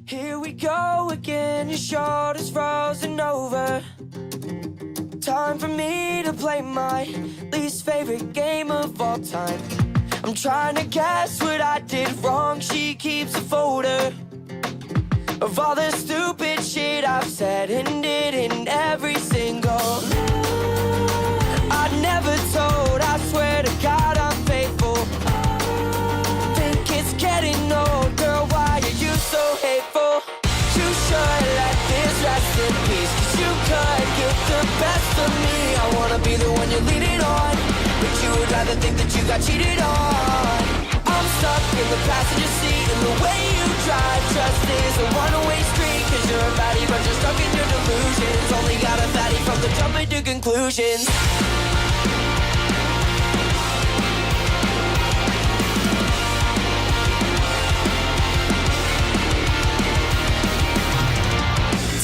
Here we go again, your shoulder's frozen over. Time for me to play my least favorite game of all time. I'm trying to guess what I did wrong. She keeps a folder of all the stupid shit I've said and did in every single I never told, I swear to God I'm faithful. Think it's getting old, girl, why are you so hateful? You should let this rest in peace, 'cause you could get the best of me. I wanna be the one you're leaning on, but you would rather think that you got cheated on. I'm stuck in the passenger seat, and the way you drive just is a runaway street. 'Cause you're a baddie, but you're stuck in your delusions. Only got a fatty from the jumping to conclusions.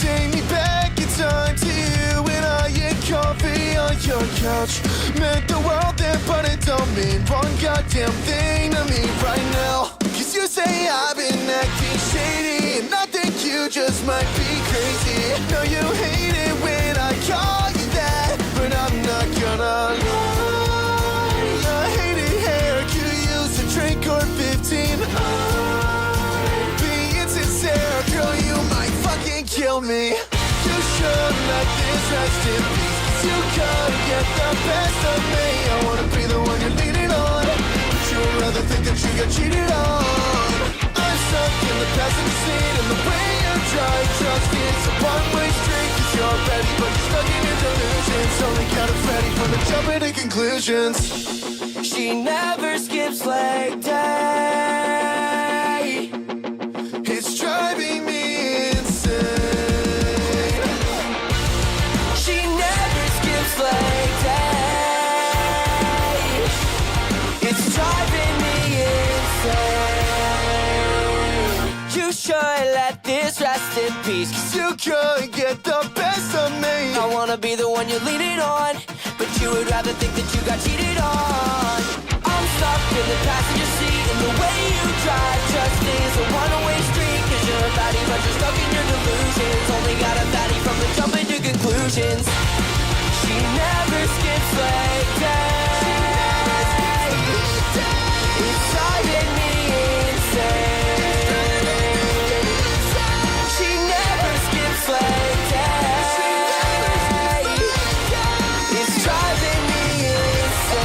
Take me back in time to you when I get coffee on your couch. Meant the world then, but it don't mean one goddamn thing to me right now. 'Cause you say I've been acting shady, and I think you just might be crazy. Know you hate it when I call you that, but I'm not gonna lie. I hate it here, could use a drink or 15. Being sincere, girl, you might fucking kill me. You should let this rest in peace, 'cause you could get the best of me. I wanna be the one you're leaning on, but you would rather think that you got cheated on. I'm stuck in the passenger seat, and the way you drive just is a one-way street. 'Cause you're ready, but you're stuck in your delusions. Only got a fatty from the jumping to conclusions. She never skips leg day. It's driving me insane. She never skips leg day. It's driving me insane. You should let this rest in peace, 'cause You could get the best of me. I wanna be the one you're leaning on, but you would rather think that you got cheated on. I'm stuck in the passenger seat, and the way you drive just is a runaway street. 'Cause you're a baddie, but you're stuck in your delusions. Only got a fatty from the jumping to conclusions. She never skips leg day. It's driving me insane. She never skips leg day. It's driving me insane.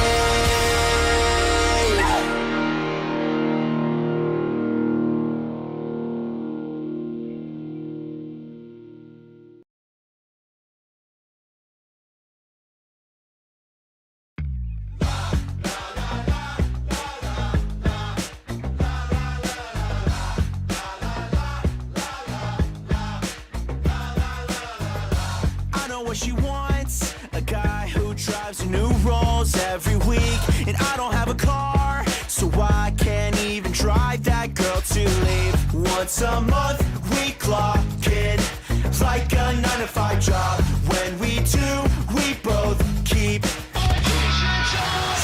I know what she wants, a guy who drives new Rolls every week. And I don't have a car, so I can't even drive that girl to leave. Once a month we clock in, like a 9 to 5 job. When we do, we both keep.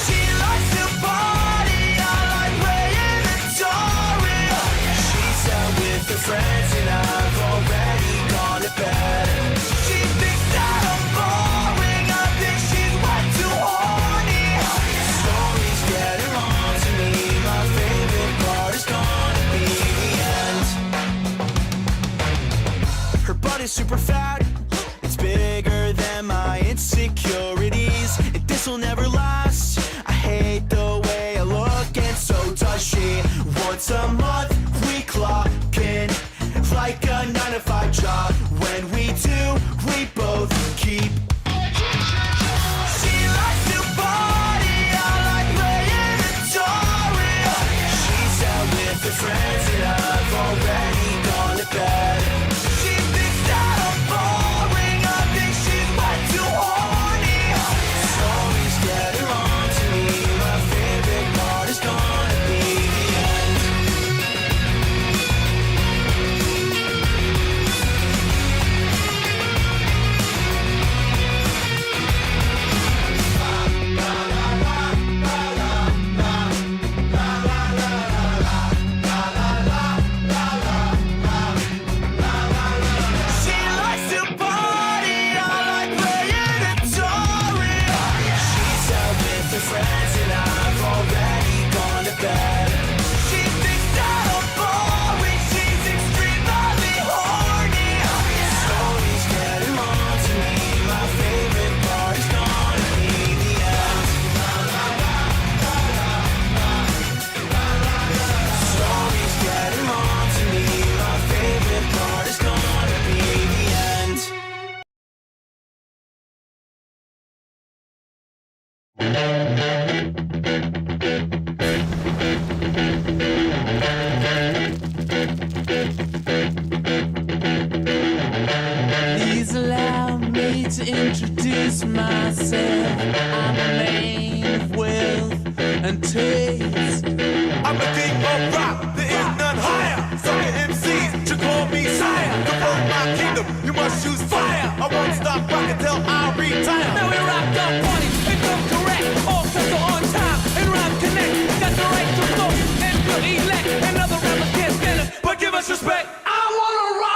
She likes to party, I like playing the story. She's out with her friends and I've already gone to bed. She thinks that I'm boring, I think she's way too horny. Stories get her on to me, my favorite part is gonna be the end. Her butt is super fat, it's bigger than my insecurities. And this'll never last, I hate the way I look and so does she. Once a month we clock in, like a 9 to 5 job. When we do, we both keep. She likes to party, I like playing the story. She's out with her friends and I've already gone to bed. She thinks that I'm boring, I think she's way too horny. Stories get her on to me, my favorite part is gonna be the end. friends and I've already gone to bed. She thinks that I'm boring, she's extremely horny. Stories getting on to me, my favorite part is gonna be the end. Stories getting on to me, my favorite part is gonna be the end. Please allow me to introduce myself. I'm a man of wealth and taste. I'm the king of rock, there is none higher. Sucker MCs should call me sire. To burn my kingdom, you must choose fire. I won't stop rocking till I retire. Now we rock the party and come correct. All sets are on time and rhyme connect. Got the right to vote and to elect. Another rapper can't stand it, but give us respect. I wanna rock.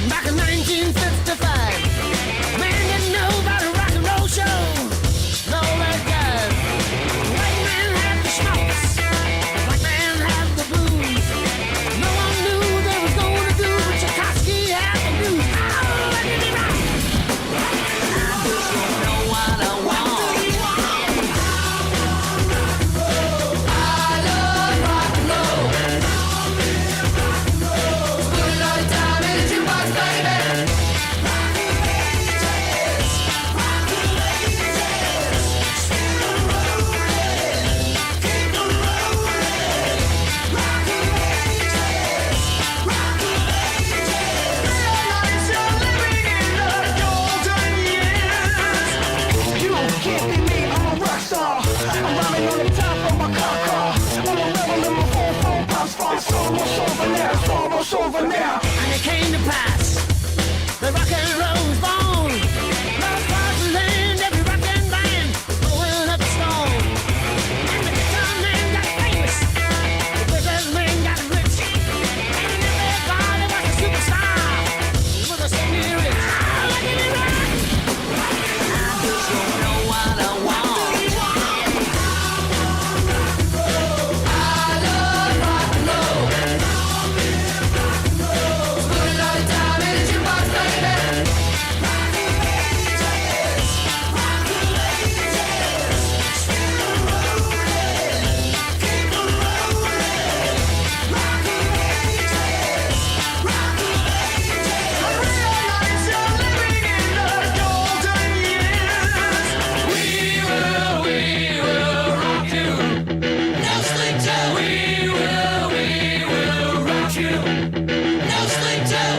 Back in 1955, man didn't know about a rock and roll show. No, that guy. White man had the schmaltz, black man had the blues. No one knew they was gonna do, but Tchaikovsky had the blues. Oh, let me rock. I just don't know what I want. I love rock and roll. Put it on time in the jukebox, baby. You can't be me, I'm a rock star. I'm rhyming on the top of my car. I'm a rebel in my phone, pops, it's almost over now, it's almost over now. And it came to pass. The rock and roll was born. Love across the land, every rock and band was going up a storm. And the guitar man got famous. The businessman got rich. And everybody was a superstar. He was a singing rich. Ah, let me rock. I just don't know what I want. I love rock and roll. Put it on time in the jukebox, baby.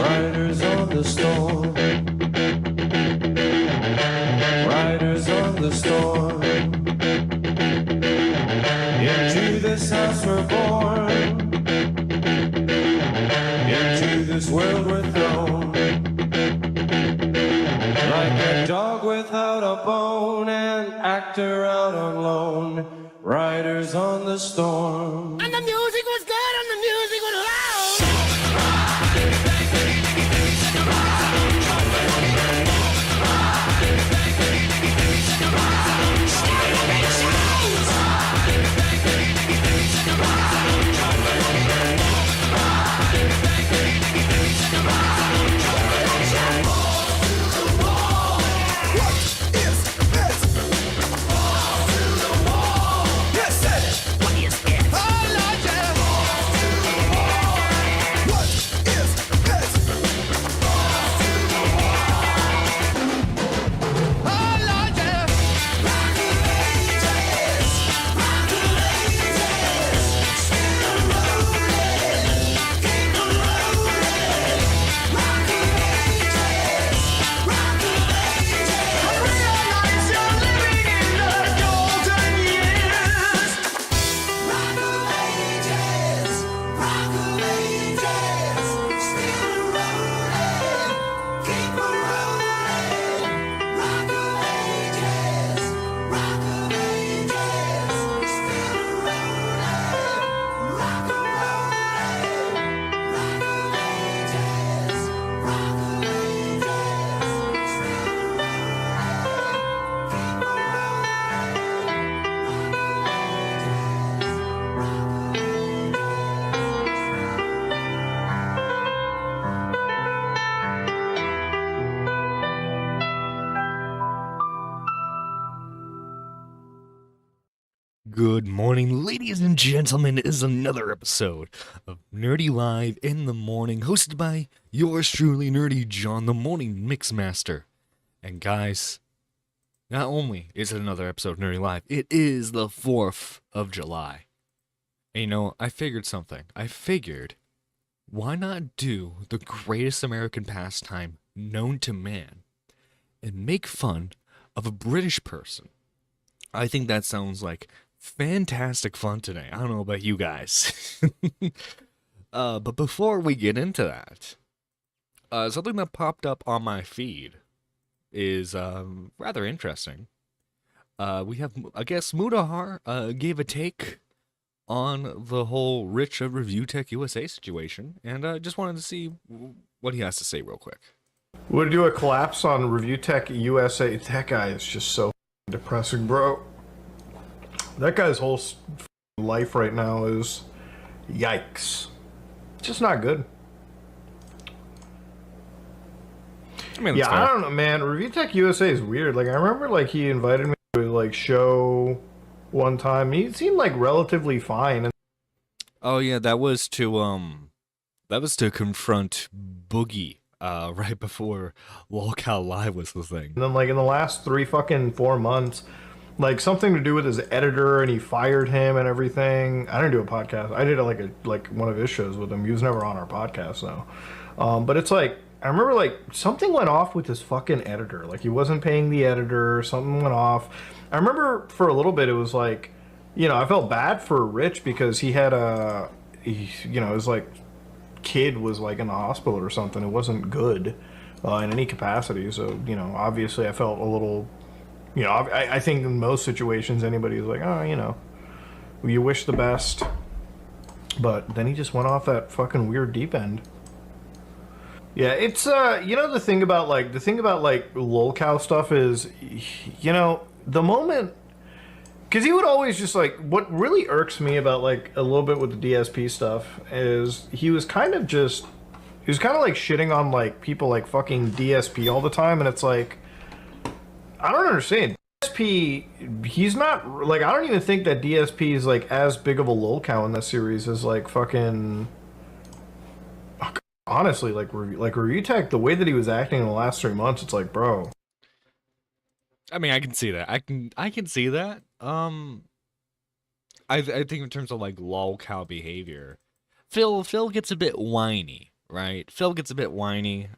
Riders on the storm. Riders on the storm. Into this house we're born. Into this world we're thrown. Like a dog without a bone, an actor out on loan. Riders on the storm. And the music was good and the music was loud. Yes, sir. What is it? Oh, Lord, Good morning, ladies and gentlemen. It is another episode of Nerdy Live in the Morning, hosted by yours truly, Nerdy John, the Morning Mixmaster. And guys, not only is it another episode of Nerdy Live, it is the 4th of July. And you know, I figured something. Why not do the greatest American pastime known to man and make fun of a British person? I think that sounds like fantastic fun today. I don't know about you guys. But before we get into that, something that popped up on my feed is rather interesting. We have, I guess, Mudahar gave a take on the whole Rich of Review Tech USA situation, and I just wanted to see what he has to say real quick. Would do a collapse on Review Tech USA. That guy is just so depressing, bro. That guy's whole life right now is yikes. Just not good. I mean, yeah, I don't know, man. Review Tech USA is weird. Like, I remember, like, he invited me to his, like, show one time. He seemed, like, relatively fine. And oh yeah, that was to confront Boogie right before Lolcow Live was the thing. then, like, in the last 4 months, like, something to do with his editor, and he fired him and everything. I didn't do a podcast. I did like one of his shows with him. He was never on our podcast though. But it's like, I remember, like, something went off with his fucking editor. Like, he wasn't paying the editor. Something went off. I remember for a little bit it was like, you know, I felt bad for Rich because he had his like kid was like in the hospital or something. It wasn't good in any capacity. So, you know, obviously I felt a little. You know, I think in most situations, anybody's like, oh, you know, you wish the best. But then he just went off that fucking weird deep end. Yeah, it's, you know, the thing about Lolcow stuff is, you know, the moment, because he would always just, like, what really irks me about, like, a little bit with the DSP stuff is he was kind of like shitting on, like, people like fucking DSP all the time, and it's like, I don't understand. DSP, he's not, like, I don't even think that DSP is, like, as big of a lolcow in this series as, like, fucking, honestly, like Review Tech, the way that he was acting in the last 3 months, it's like, bro. I mean, I can see that. I can see that. I think in terms of, like, lolcow behavior, Phil gets a bit whiny, right? Phil gets a bit whiny.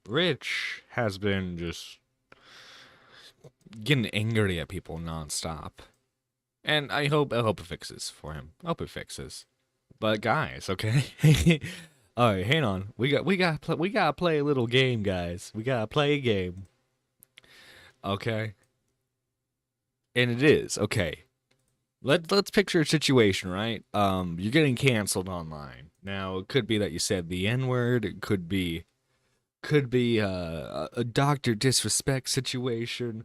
Rich has been just getting angry at people nonstop, and I hope it fixes for him. I hope it fixes. But guys, okay, all right, hang on. We gotta play a little game, guys. We gotta play a game, okay? And it is okay. Let's picture a situation, right? You're getting canceled online. Now, it could be that you said the N-word. It could be a doctor disrespect situation.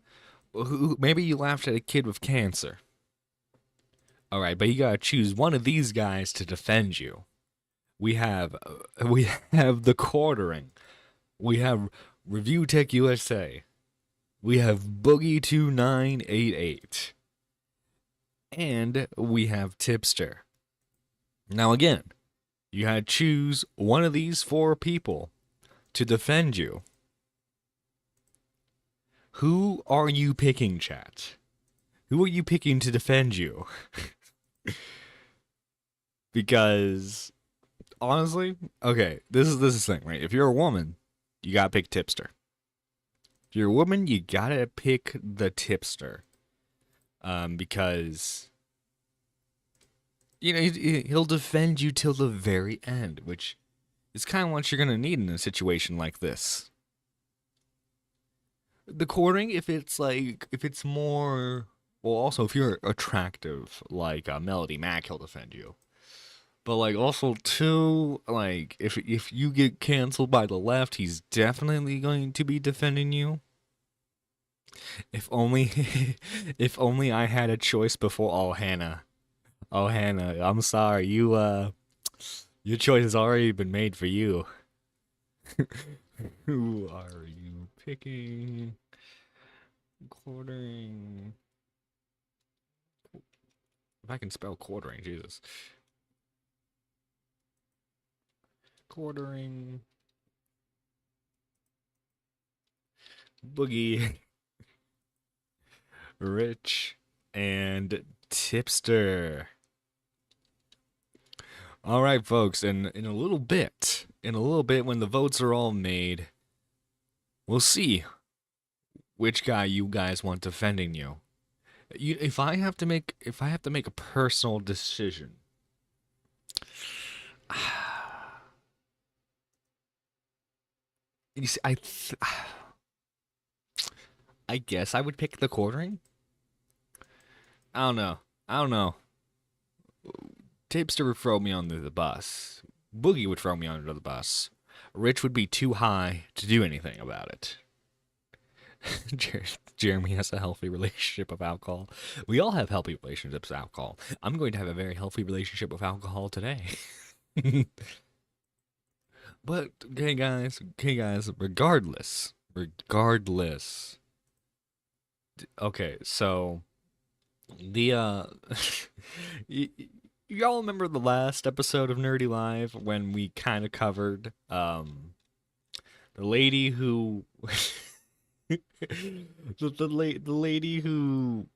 Maybe you laughed at a kid with cancer. All right, but you gotta choose one of these guys to defend you. We have the Quartering. We have Review Tech USA. We have Boogie 2988. And we have Tipster. Now again, you gotta choose one of these 4 people to defend you. Who are you picking, chat? Who are you picking to defend you? Because, honestly, okay, this is the thing, right? If you're a woman, you gotta pick Tipster. If you're a woman, you gotta pick the Tipster. Because, you know, he'll defend you till the very end, which is kind of what you're gonna need in a situation like this. The Quartering, if it's more, well, also if you're attractive, like Melody Mac, he'll defend you. But, like, also too, like, if you get canceled by the left, he's definitely going to be defending you. If only I had a choice before. Oh, Hannah, I'm sorry, your choice has already been made for you. Who are you picking? Quartering. If I can spell quartering, Jesus. Quartering. Boogie. Rich. And tipster. All right, folks, and in a little bit, when the votes are all made, we'll see which guy you guys want defending you. If I have to make a personal decision, you see, I guess I would pick the quartering. I don't know. Tipster would throw me under the bus. Boogie would throw me under the bus. Rich would be too high to do anything about it. Jeremy has a healthy relationship with alcohol. We all have healthy relationships with alcohol. I'm going to have a very healthy relationship with alcohol today. But okay guys, regardless. Okay, so the y'all remember the last episode of Nerdy Live when we kind of covered the lady who the lady who,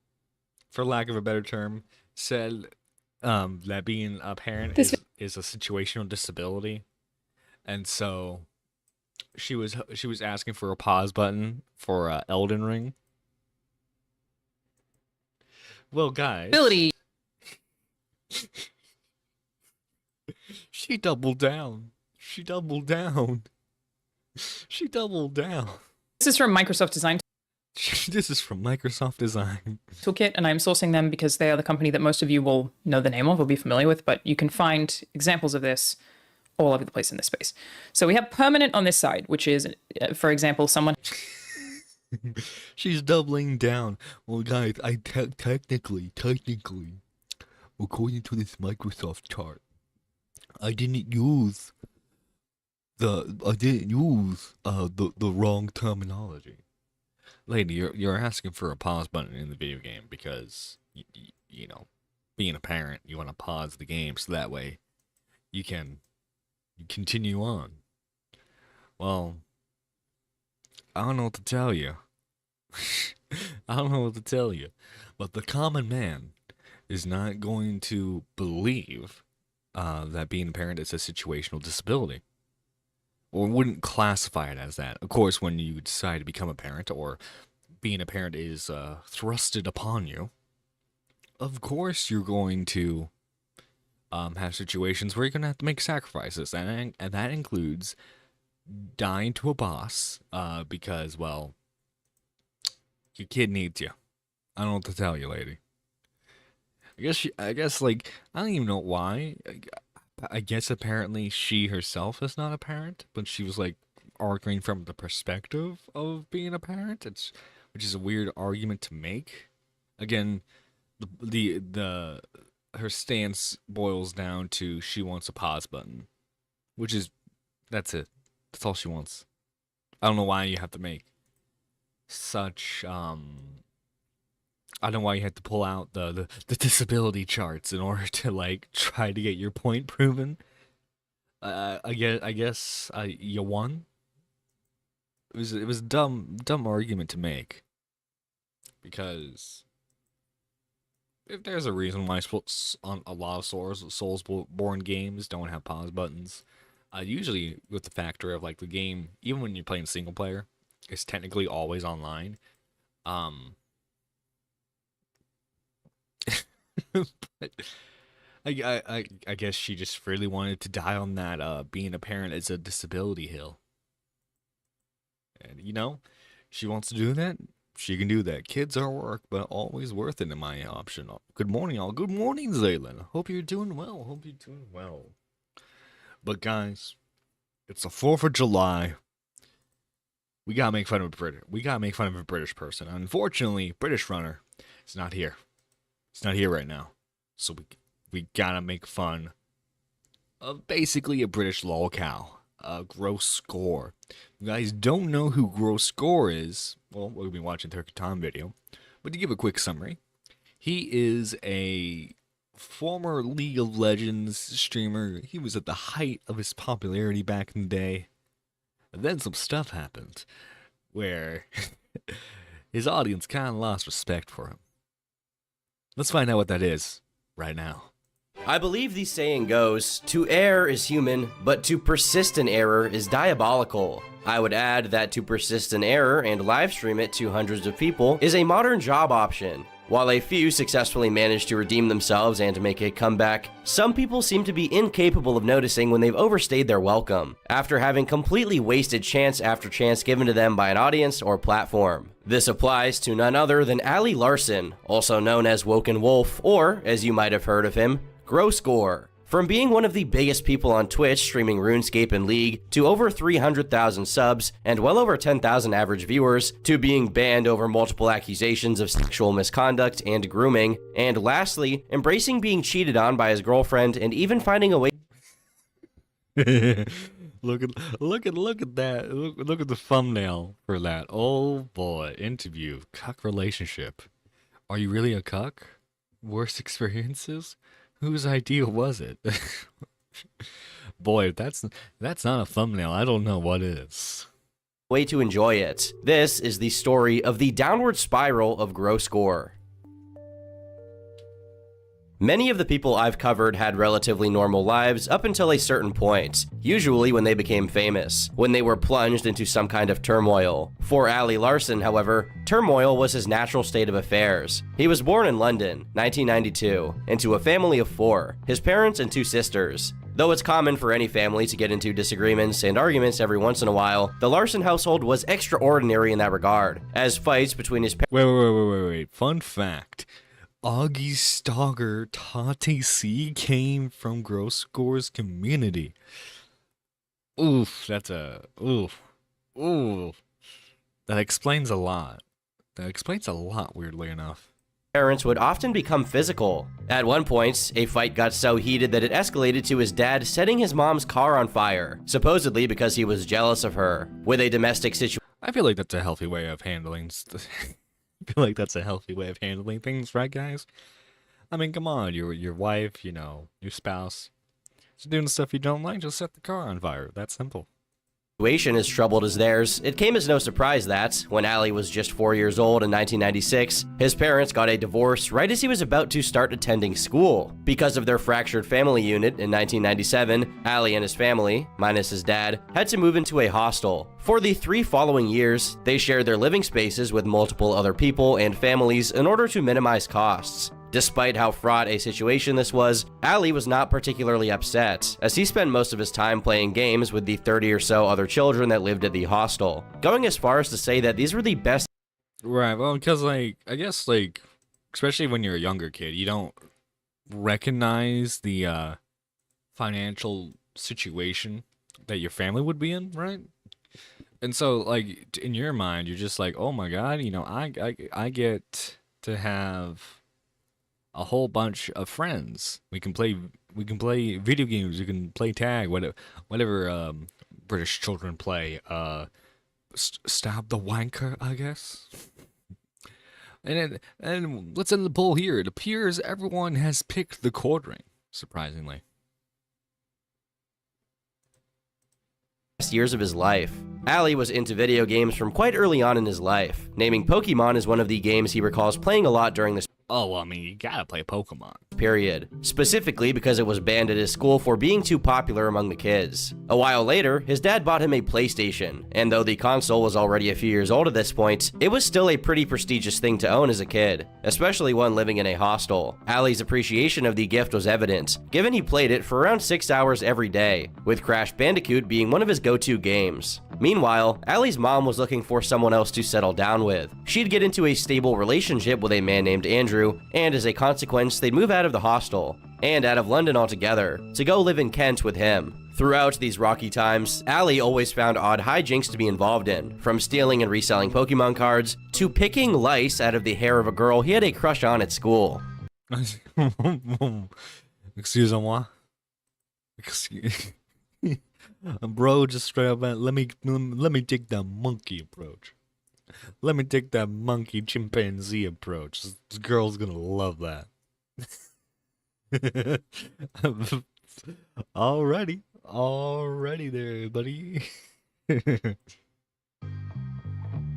for lack of a better term, said that being a parent is a situational disability, and so she was asking for a pause button for Elden Ring. Well, guys, she doubled down. This is from Microsoft Design This is from Microsoft Design Toolkit, and I'm sourcing them because they are the company that most of you will know the name of or be familiar with, but you can find examples of this all over the place in this space. So we have permanent on this side, which is, for example, someone... She's doubling down. Well, guys, technically, according to this Microsoft chart, I didn't use the wrong terminology. Lady, you're asking for a pause button in the video game because you know, being a parent, you want to pause the game so that way you can continue on. Well, I don't know what to tell you. But the common man is not going to believe that being a parent is a situational disability, or wouldn't classify it as that. Of course, when you decide to become a parent, or being a parent is thrusted upon you, of course you're going to have situations where you're going to have to make sacrifices, and that includes dying to a boss because, well, your kid needs you. I don't know what to tell you, lady. I guess, like, I don't even know why. I guess apparently she herself is not a parent, but she was, like, arguing from the perspective of being a parent, which is a weird argument to make. Again, her stance boils down to she wants a pause button, that's it. That's all she wants. I don't know why you have to make such I don't know why you had to pull out the disability charts in order to, like, try to get your point proven. I guess you won. It was a dumb argument to make, because if there's a reason why on a lot of Soulsborne games don't have pause buttons, usually with the factor of, like, the game, even when you're playing single player, it's technically always online. But I guess she just really wanted to die on that being a parent is a disability hill. And, you know, she wants to do that, she can do that. Kids are work, but always worth it in my option. Good morning, all. Good morning, Zaylin. Hope you're doing well. But, guys, it's the 4th of July. We gotta make fun of a British person. Unfortunately, British Runner is not here. It's not here right now. So we gotta make fun of basically a British lolcow. Gross Gore. If you guys don't know who Gross Gore is, well, we'll be watching the Turkey Tom video. But to give a quick summary, he is a former League of Legends streamer. He was at the height of his popularity back in the day. And then some stuff happened where his audience kind of lost respect for him. Let's find out what that is right now. I believe the saying goes, to err is human, but to persist in error is diabolical. I would add that to persist in error and live stream it to hundreds of people is a modern job option. While a few successfully manage to redeem themselves and make a comeback, some people seem to be incapable of noticing when they've overstayed their welcome, after having completely wasted chance after chance given to them by an audience or platform. This applies to none other than Ali Larson, also known as Woken Wolf, or, as you might have heard of him, Gore. From being one of the biggest people on Twitch streaming RuneScape and League, to over 300,000 subs and well over 10,000 average viewers, to being banned over multiple accusations of sexual misconduct and grooming, and lastly, embracing being cheated on by his girlfriend and even finding a way Look at that. Look at the thumbnail for that. Oh boy, interview, cuck relationship. Are you really a cuck? Worst experiences? Whose idea was it? Boy, if that's not a thumbnail, I don't know what is. way to enjoy it. This is the story of the downward spiral of Gore. Many of the people I've covered had relatively normal lives up until a certain point, usually when they became famous, when they were plunged into some kind of turmoil. For Ali Larson, however, turmoil was his natural state of affairs. He was born in London, 1992, into a family of 4, his parents and 2 sisters. Though it's common for any family to get into disagreements and arguments every once in a while, the Larson household was extraordinary in that regard, as fights between his parents— Wait. Fun fact. Augie Stogger Tati C came from Gore's community. Oof, oof. That explains a lot. Weirdly enough. parents would often become physical. At one point, a fight got so heated that it escalated to his dad setting his mom's car on fire, supposedly because he was jealous of her. With a domestic situation— I feel like that's a healthy way of handling I feel like that's a healthy way of handling things, right, guys? I mean, come on, your wife, you know, your spouse, is doing stuff you don't like, just set the car on fire. That's simple. as troubled as theirs, it came as no surprise that, when Ali was just 4 years old in 1996, his parents got a divorce right as he was about to start attending school. Because of their fractured family unit in 1997, Ali and his family, minus his dad, had to move into a hostel. For the 3 following years, they shared their living spaces with multiple other people and families in order to minimize costs. Despite how fraught a situation this was, Ali was not particularly upset, as he spent most of his time playing games with the 30 or so other children that lived at the hostel, going as far as to say that these were the best— Right, well, because, like, I guess, like, especially when you're a younger kid, you don't recognize the financial situation that your family would be in, right? And so, like, in your mind, you're just like, oh my god, you know, I get to have a whole bunch of friends. We can play video games, we can play tag, whatever British children play. Stab the wanker, I guess. And let's end the poll here. It appears everyone has picked the chord ring, surprisingly. years of his life. Ali was into video games from quite early on in his life, naming Pokemon as one of the games he recalls playing a lot during this— Oh, well, I mean, you gotta play Pokemon. period, specifically because it was banned at his school for being too popular among the kids. A while later, his dad bought him a PlayStation, and though the console was already a few years old at this point, it was still a pretty prestigious thing to own as a kid, especially one living in a hostel. Ali's appreciation of the gift was evident, given he played it for around 6 hours every day, with Crash Bandicoot being one of his go-to games. Meanwhile, Ali's mom was looking for someone else to settle down with. She'd get into a stable relationship with a man named Andrew, and as a consequence, they'd move out of the hostel, and out of London altogether, to go live in Kent with him. Throughout these rocky times, Ali always found odd hijinks to be involved in, from stealing and reselling Pokemon cards, to picking lice out of the hair of a girl he had a crush on at school. Excuse-moi. Bro, just straight up, let me take that monkey approach. Let me take that monkey chimpanzee approach. This girl's gonna love that. Alrighty there, buddy.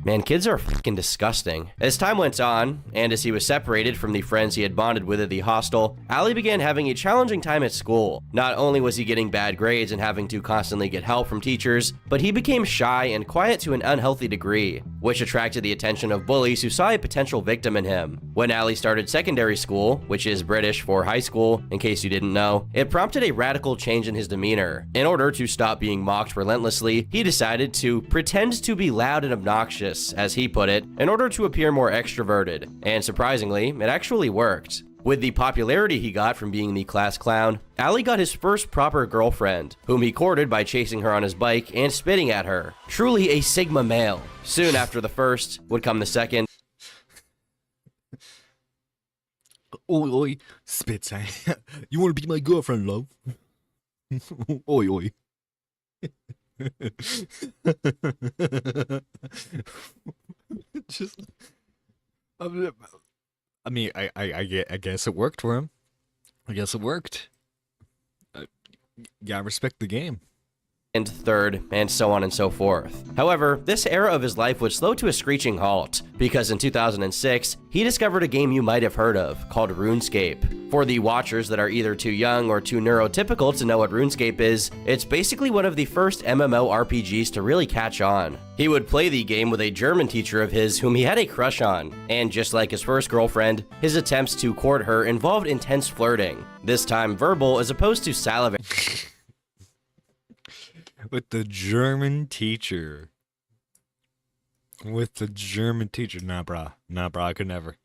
Man, kids are fucking disgusting. As time went on, and as he was separated from the friends he had bonded with at the hostel, Ali began having a challenging time at school. Not only was he getting bad grades and having to constantly get help from teachers, but he became shy and quiet to an unhealthy degree, which attracted the attention of bullies who saw a potential victim in him. When Ali started secondary school, which is British for high school, in case you didn't know, it prompted a radical change in his demeanor. In order to stop being mocked relentlessly, he decided to pretend to be loud and obnoxious, as he put it, in order to appear more extroverted. And surprisingly, it actually worked. With the popularity he got from being the class clown, Ali got his first proper girlfriend, whom he courted by chasing her on his bike and spitting at her. Truly a Sigma male. Soon after the first would come the second. Oi, oi, spits. You want to be my girlfriend, love? Oi, oi. Just, I mean, I guess it worked for him. I guess it worked. Gotta respect the game. And third, and so on and so forth. However, this era of his life would slow to a screeching halt, because in 2006, he discovered a game you might have heard of, called RuneScape. For the watchers that are either too young or too neurotypical to know what RuneScape is, it's basically one of the first MMORPGs to really catch on. He would play the game with a German teacher of his whom he had a crush on, and just like his first girlfriend, his attempts to court her involved intense flirting, this time verbal as opposed to salivating. With the German teacher. Nah, brah. I could never.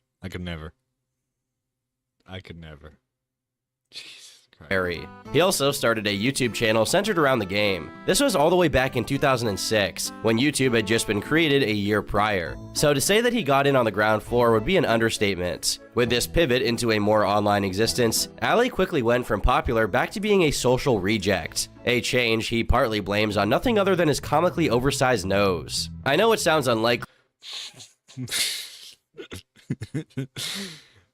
Jesus Christ. He also started a YouTube channel centered around the game. This was all the way back in 2006, when YouTube had just been created a year prior. So to say that he got in on the ground floor would be an understatement. With this pivot into a more online existence, Ali quickly went from popular back to being a social reject. A change he partly blames on nothing other than his comically oversized nose. I know it sounds unlikely.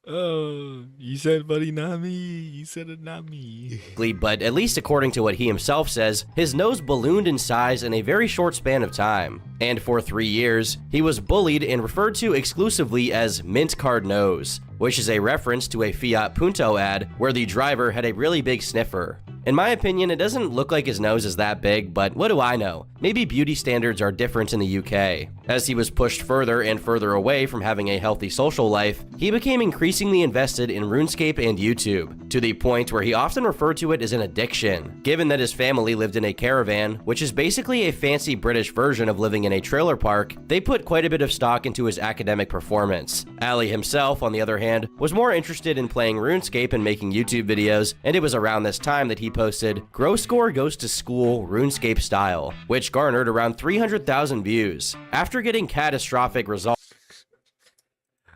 Oh, you said, buddy, not me. You said it, not me. But at least according to what he himself says, his nose ballooned in size in a very short span of time. And for 3 years, he was bullied and referred to exclusively as Mint Card Nose, which is a reference to a Fiat Punto ad where the driver had a really big sniffer. In my opinion, it doesn't look like his nose is that big, but what do I know? Maybe beauty standards are different in the UK. As he was pushed further and further away from having a healthy social life, he became increasingly invested in RuneScape and YouTube, to the point where he often referred to it as an addiction. Given that his family lived in a caravan, which is basically a fancy British version of living in a trailer park, they put quite a bit of stock into his academic performance. Ali himself, on the other hand, was more interested in playing RuneScape and making YouTube videos, and it was around this time that he posted Gore Goes to School RuneScape Style, which garnered around 300,000 views. After getting catastrophic results,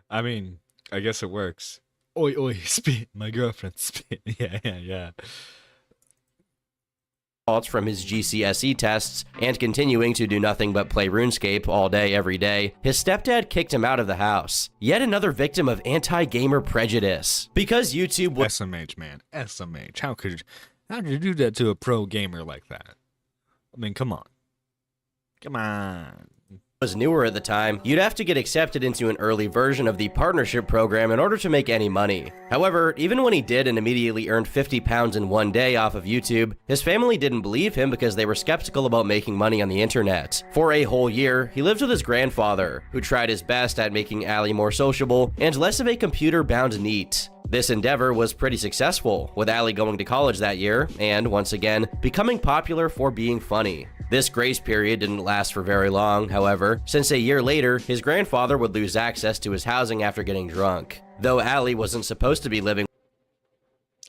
I mean, I guess it works. Oi, oi, spit. My girlfriend spit. Yeah. from his GCSE tests and continuing to do nothing but play RuneScape all day every day, his stepdad kicked him out of the house. Yet another victim of anti-gamer prejudice. Because YouTube was SMH, man. SMH. How could you do that to a pro gamer like that? I mean, come on. Was newer at the time, you'd have to get accepted into an early version of the partnership program in order to make any money. However, even when he did and immediately earned £50 in one day off of YouTube, his family didn't believe him because they were skeptical about making money on the internet. For a whole year, he lived with his grandfather, who tried his best at making Ali more sociable and less of a computer-bound NEET. This endeavor was pretty successful, with Ali going to college that year and, once again, becoming popular for being funny. This grace period didn't last for very long, however, since a year later, his grandfather would lose access to his housing after getting drunk. Though Ali wasn't supposed to be living.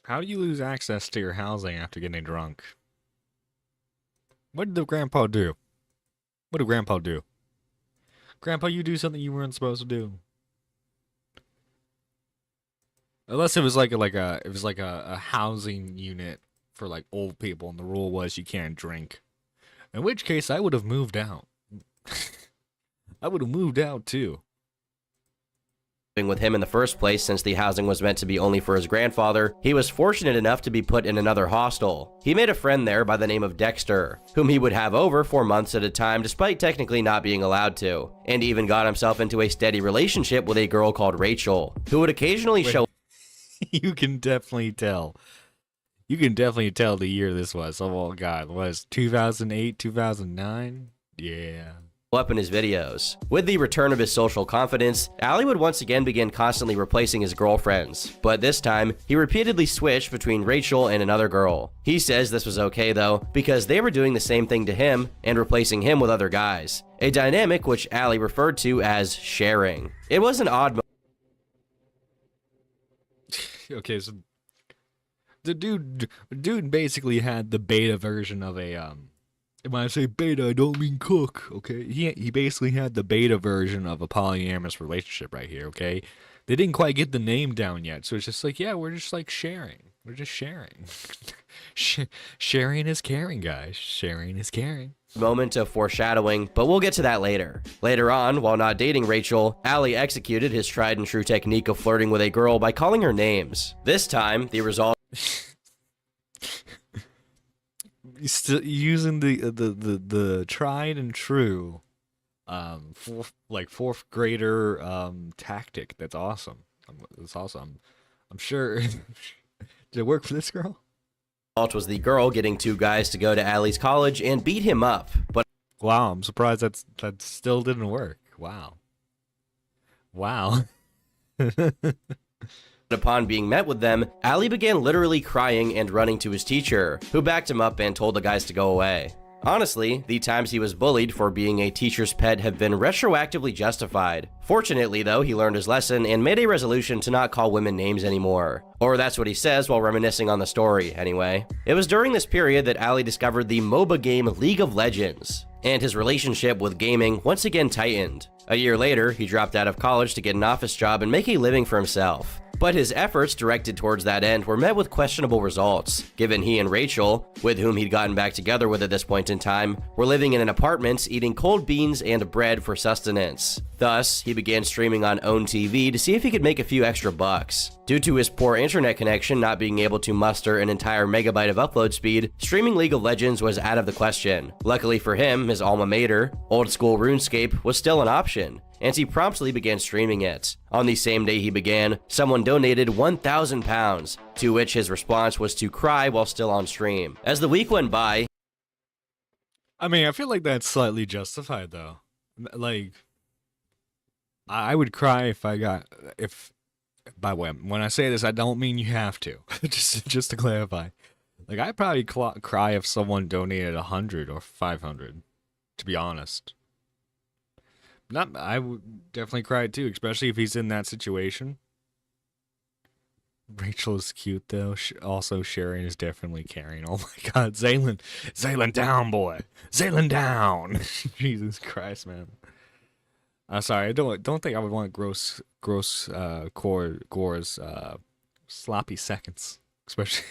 How do you lose access to your housing after getting drunk? What did the grandpa do? What did grandpa do? Grandpa, you do something you weren't supposed to do. Unless it was like a housing unit for like old people, and the rule was you can't drink. In which case, I would have moved out. I would have moved out too. with him in the first place since the housing was meant to be only for his grandfather, he was fortunate enough to be put in another hostel. He made a friend there by the name of Dexter, whom he would have over for months at a time despite technically not being allowed to, and even got himself into a steady relationship with a girl called Rachel, who would occasionally show You can definitely tell. You can definitely tell the year this was. Oh god, was 2008, 2009? Yeah. up in his videos. With the return of his social confidence, Ali would once again begin constantly replacing his girlfriends, but this time, he repeatedly switched between Rachel and another girl. He says this was okay though, because they were doing the same thing to him and replacing him with other guys, a dynamic which Ali referred to as sharing. It was an odd Okay, so the dude basically had the beta version of a when I say beta, I don't mean cook, okay? He basically had the beta version of a polyamorous relationship right here, okay? They didn't quite get the name down yet, so it's just like, yeah, we're just like sharing. We're just sharing. Sharing is caring, guys. Sharing is caring. moment of foreshadowing, but we'll get to that later. Later on, while not dating Rachel, Ali executed his tried and true technique of flirting with a girl by calling her names. This time, the result Still using the tried and true fourth grader tactic. That's awesome. That's awesome. I'm sure. Did it work for this girl? was the girl getting two guys to go to Ali's college and beat him up, but wow, I'm surprised that still didn't work. Wow. upon being met with them, Ali began literally crying and running to his teacher, who backed him up and told the guys to go away. Honestly, the times he was bullied for being a teacher's pet have been retroactively justified. Fortunately, though, he learned his lesson and made a resolution to not call women names anymore. Or that's what he says while reminiscing on the story, anyway. It was during this period that Ali discovered the MOBA game League of Legends, and his relationship with gaming once again tightened. A year later, he dropped out of college to get an office job and make a living for himself. But his efforts directed towards that end were met with questionable results, given he and Rachel, with whom he'd gotten back together with at this point in time, were living in an apartment eating cold beans and bread for sustenance. Thus, he began streaming on OWN TV to see if he could make a few extra bucks. Due to his poor internet connection not being able to muster an entire megabyte of upload speed, streaming League of Legends was out of the question. Luckily for him, his alma mater, old school RuneScape, was still an option, and he promptly began streaming it. On the same day he began, someone donated £1,000, to which his response was to cry while still on stream. As the week went by, I mean, I feel like that's slightly justified, though. Like, I would cry if by the way, when I say this, I don't mean you have to. just to clarify. Like, I'd probably cry if someone donated 100 or 500, to be honest. I would definitely cry too, especially if he's in that situation. Rachel is cute though. Also, Sharon is definitely caring. Oh my God, Zaylen down, boy, Zaylen down. Jesus Christ, man. Sorry, I don't think I would want Gore's sloppy seconds, especially.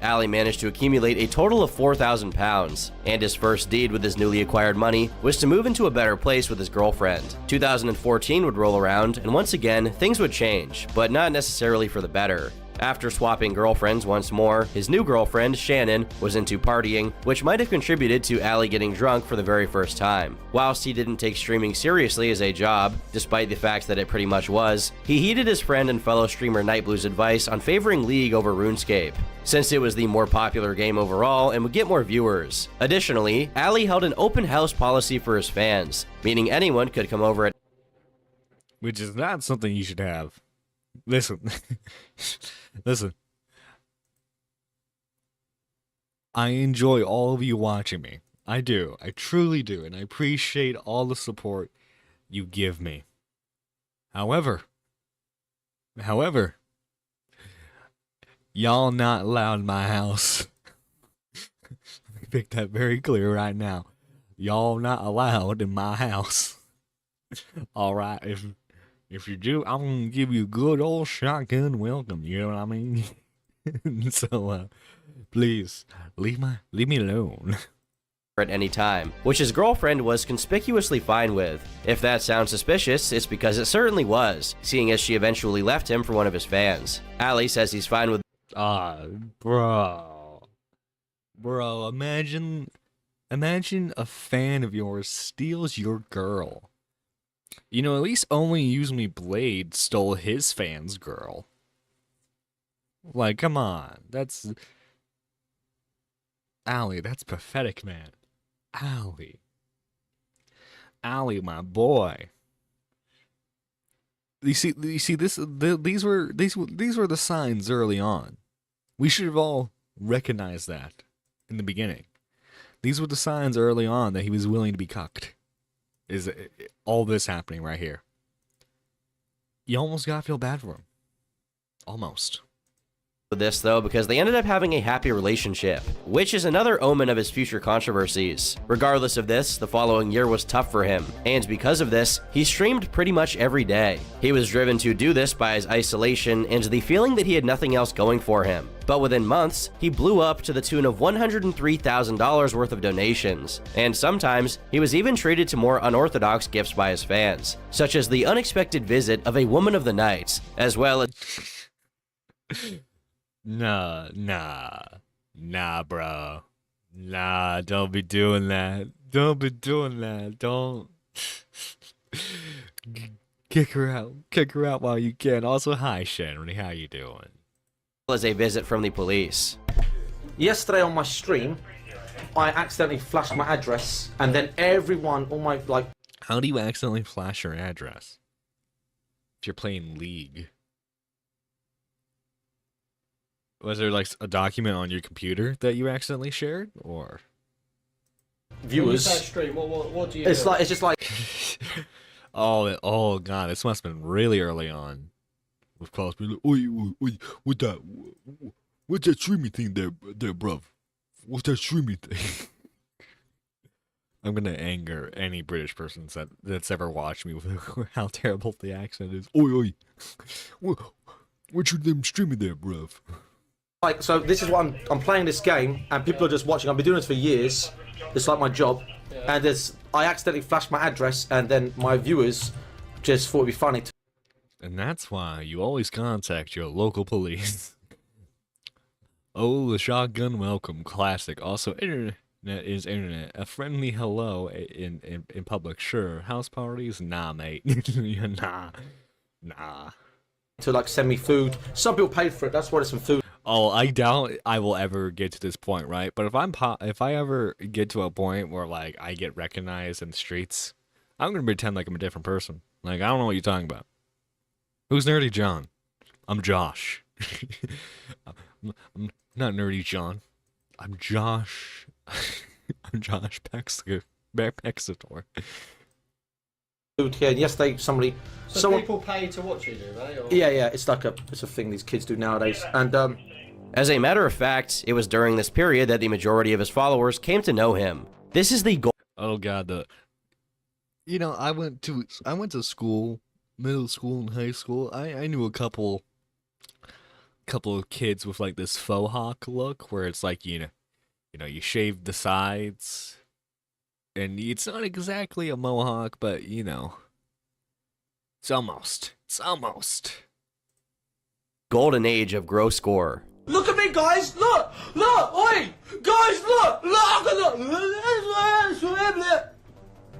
Ali managed to accumulate a total of £4,000, and his first deed with his newly acquired money was to move into a better place with his girlfriend. 2014 would roll around, and once again, things would change, but not necessarily for the better. After swapping girlfriends once more, his new girlfriend, Shannon, was into partying, which might have contributed to Ali getting drunk for the very first time. Whilst he didn't take streaming seriously as a job, despite the fact that it pretty much was, he heeded his friend and fellow streamer Nightblue's advice on favoring League over RuneScape, since it was the more popular game overall and would get more viewers. Additionally, Ali held an open house policy for his fans, meaning anyone could come over at Which is not something you should have. Listen. Listen. I enjoy all of you watching me. I do. I truly do. And I appreciate all the support you give me. However, y'all not allowed in my house. Let me make that very clear right now. Y'all not allowed in my house. Alright, if you do, I'm gonna give you a good old shotgun welcome, you know what I mean? So, please, leave me alone. at any time, which his girlfriend was conspicuously fine with. If that sounds suspicious, it's because it certainly was, seeing as she eventually left him for one of his fans. Ali says he's fine with Bro, imagine a fan of yours steals your girl. You know, at least Only Use Me Blade stole his fan's girl. Like, come on, that's Ali, that's pathetic, man. Ali, my boy. You see this. These were the signs early on. We should have all recognized that in the beginning. These were the signs early on that he was willing to be cucked. Is all this happening right here? You almost gotta feel bad for him. Almost. this, though, because they ended up having a happy relationship, which is another omen of his future controversies. Regardless of this, the following year was tough for him, and because of this, he streamed pretty much every day. He was driven to do this by his isolation and the feeling that he had nothing else going for him. But within months, he blew up to the tune of $103,000 worth of donations, and sometimes he was even treated to more unorthodox gifts by his fans, such as the unexpected visit of a woman of the night, as well as Nah, bro. Nah, don't be doing that. Don't. Kick her out while you can. Also, hi, Shenry, how you doing? as a visit from the police. Yesterday on my stream, I accidentally flashed my address, and then everyone, all my, like... How do you accidentally flash your address? If you're playing League. Was there like a document on your computer that you accidentally shared, or viewers? Stream, what do you it's do? like, it's just like... oh god, this must have been really early on. With calls be like, oi, what's that streamy thing there, bruv? What's that streamy thing? I'm gonna anger any British person that's ever watched me with how terrible the accent is. Oi, what you them streaming there, bruv? Like, so this is what I'm playing this game, and people are just watching. I've been doing this for years. It's like my job, and I accidentally flashed my address, and then my viewers just thought it'd be funny. And that's why you always contact your local police. Oh, the shotgun welcome, classic. Also, internet is internet. A friendly hello in public, sure. House parties, nah, mate. nah. To like send me food. Some people paid for it. That's why there's some food. Oh, I doubt I will ever get to this point, right? But if I ever get to a point where like I get recognized in the streets, I'm gonna pretend like I'm a different person. Like I don't know what you're talking about. Who's Nerdy John? I'm Josh. I'm not Nerdy John. I'm Josh. I'm Josh Pexitor. Food here. And yesterday, someone... people pay to watch you, do they? Or... Yeah. It's a thing these kids do nowadays. And as a matter of fact, it was during this period that the majority of his followers came to know him. This is the goal. Oh god, I went to school, middle school and high school. I knew a couple of kids with like this faux hawk look where it's like you shave the sides, and it's not exactly a mohawk, but it's almost. Golden age of Gore. Look at me, guys! Look! Oi! Guys, look!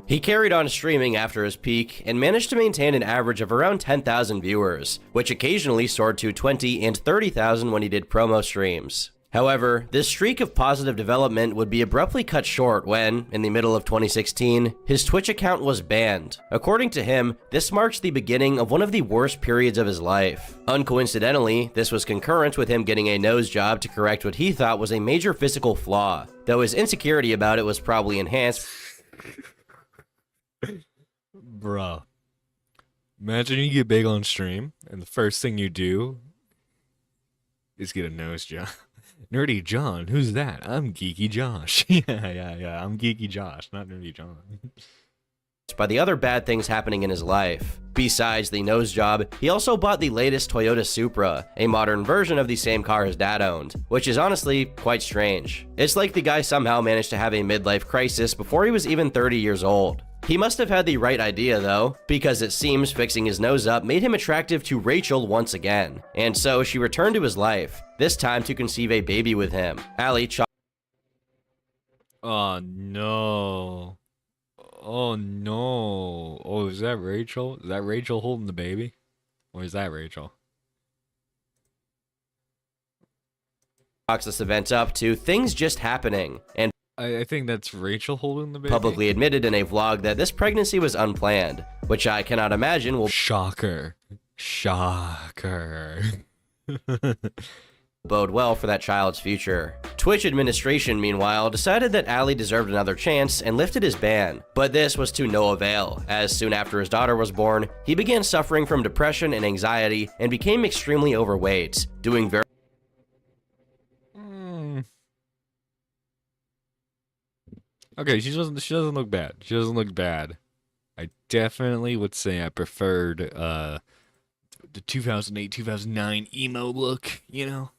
He carried on streaming after his peak and managed to maintain an average of around 10,000 viewers, which occasionally soared to 20 and 30,000 when he did promo streams. However, this streak of positive development would be abruptly cut short when, in the middle of 2016, his Twitch account was banned. According to him, this marks the beginning of one of the worst periods of his life. Uncoincidentally, this was concurrent with him getting a nose job to correct what he thought was a major physical flaw, though his insecurity about it was probably enhanced. Bruh. Imagine you get big on stream, and the first thing you do is get a nose job. Nerdy John, who's that? I'm Geeky Josh. Yeah, I'm Geeky Josh, not Nerdy John. by the other bad things happening in his life. Besides the nose job, he also bought the latest Toyota Supra, a modern version of the same car his dad owned, which is honestly quite strange. It's like the guy somehow managed to have a midlife crisis before he was even 30 years old. He must have had the right idea though, because it seems fixing his nose up made him attractive to Rachel once again, and so she returned to his life, this time to conceive a baby with him. Allie Oh no. Oh no. Oh, is that Rachel? Is that Rachel holding the baby? Or is that Rachel? chalks this event up to things just happening, and I think that's Rachel holding the baby. Publicly admitted in a vlog that this pregnancy was unplanned, which I cannot imagine will Shocker. Shocker. bode well for that child's future. Twitch administration, meanwhile, decided that Ali deserved another chance and lifted his ban, but this was to no avail, as soon after his daughter was born, he began suffering from depression and anxiety and became extremely overweight, doing very Okay, she doesn't look bad. She doesn't look bad. I definitely would say I preferred the 2008, 2009 emo look, you know?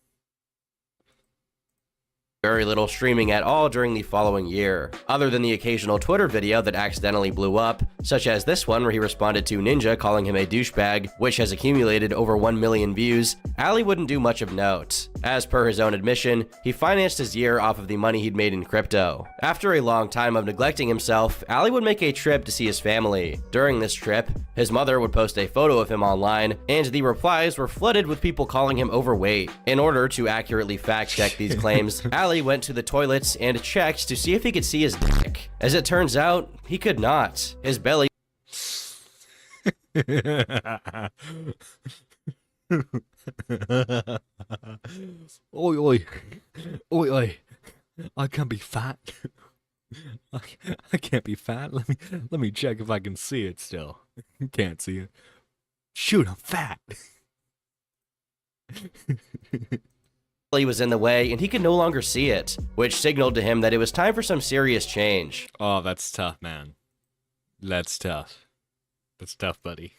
very little streaming at all during the following year, other than the occasional Twitter video that accidentally blew up, such as this one where he responded to Ninja calling him a douchebag, which has accumulated over 1 million views. Ali wouldn't do much of note. As per his own admission, he financed his year off of the money he'd made in crypto. After a long time of neglecting himself, Ali would make a trip to see his family. During this trip, his mother would post a photo of him online, and the replies were flooded with people calling him overweight. In order to accurately fact-check these claims, Ali went to the toilets and checked to see if he could see his dick. As it turns out, he could not. His belly Oi, oi. Oi, oi. I can't be fat. I can't be fat. Let me check if I can see it still. Can't see it. Shoot, I'm fat. He was in the way and he could no longer see it, which signaled to him that it was time for some serious change. Oh, that's tough, man. That's tough. That's tough, buddy.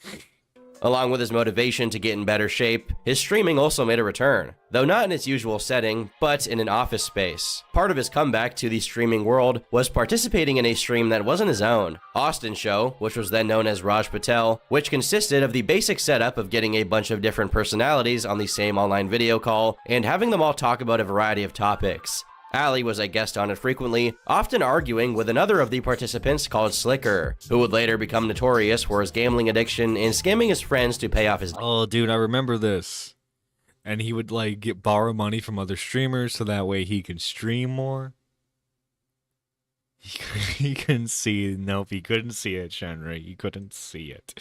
Along with his motivation to get in better shape, his streaming also made a return, though not in its usual setting, but in an office space. Part of his comeback to the streaming world was participating in a stream that wasn't his own, Austin Show, which was then known as Raj Patel, which consisted of the basic setup of getting a bunch of different personalities on the same online video call and having them all talk about a variety of topics. Ali was a guest on it frequently, often arguing with another of the participants called Slicker, who would later become notorious for his gambling addiction and scamming his friends to pay off his Oh, dude, I remember this. And he would, borrow money from other streamers so that way he could stream more. He couldn't see. Nope, he couldn't see it, Shenry. He couldn't see it.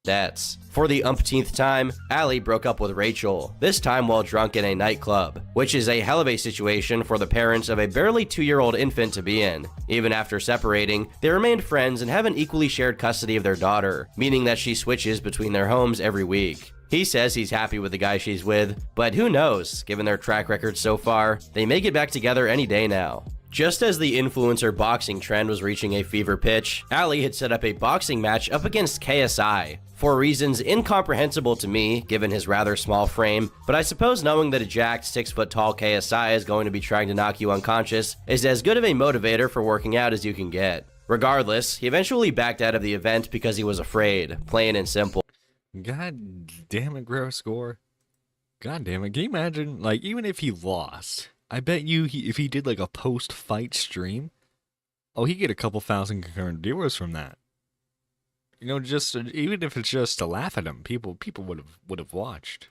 debts. For the umpteenth time, Ali broke up with Rachel, this time while drunk in a nightclub, which is a hell of a situation for the parents of a barely 2-year-old infant to be in. Even after separating, they remained friends and have an equally shared custody of their daughter, meaning that she switches between their homes every week. He says he's happy with the guy she's with, but who knows, given their track record so far, they may get back together any day now. Just as the influencer boxing trend was reaching a fever pitch, Ali had set up a boxing match up against KSI, for reasons incomprehensible to me, given his rather small frame, but I suppose knowing that a jacked 6-foot-tall KSI is going to be trying to knock you unconscious is as good of a motivator for working out as you can get. Regardless, he eventually backed out of the event because he was afraid, plain and simple. God damn it, Gore. God damn it. Can you imagine, even if he lost, I bet you if he did a post-fight stream, he'd get a couple thousand concurrent viewers from that. You know, just even if it's just to laugh at him, people would have watched.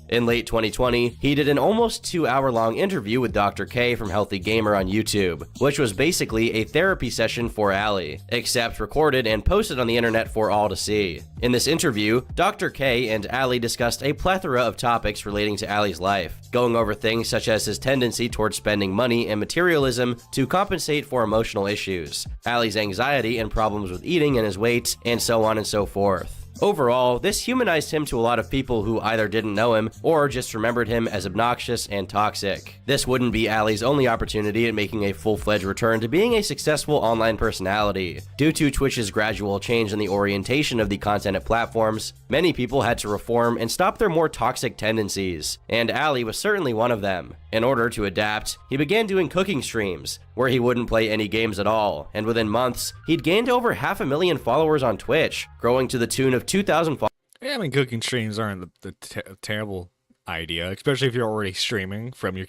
In late 2020, he did an almost 2-hour-long interview with Dr. K from Healthy Gamer on YouTube, which was basically a therapy session for Ali, except recorded and posted on the internet for all to see. In this interview, Dr. K and Ali discussed a plethora of topics relating to Ali's life, going over things such as his tendency towards spending money and materialism to compensate for emotional issues, Ali's anxiety and problems with eating and his weight, and so on and so forth. Overall, this humanized him to a lot of people who either didn't know him or just remembered him as obnoxious and toxic. This wouldn't be Ali's only opportunity at making a full-fledged return to being a successful online personality. Due to Twitch's gradual change in the orientation of the content at platforms, many people had to reform and stop their more toxic tendencies, and Ali was certainly one of them. In order to adapt, he began doing cooking streams, where he wouldn't play any games at all, and within months, he'd gained over 500,000 followers on Twitch, growing to the tune of 2,000 followers. Yeah, I mean, cooking streams aren't the terrible idea, especially if you're already streaming from your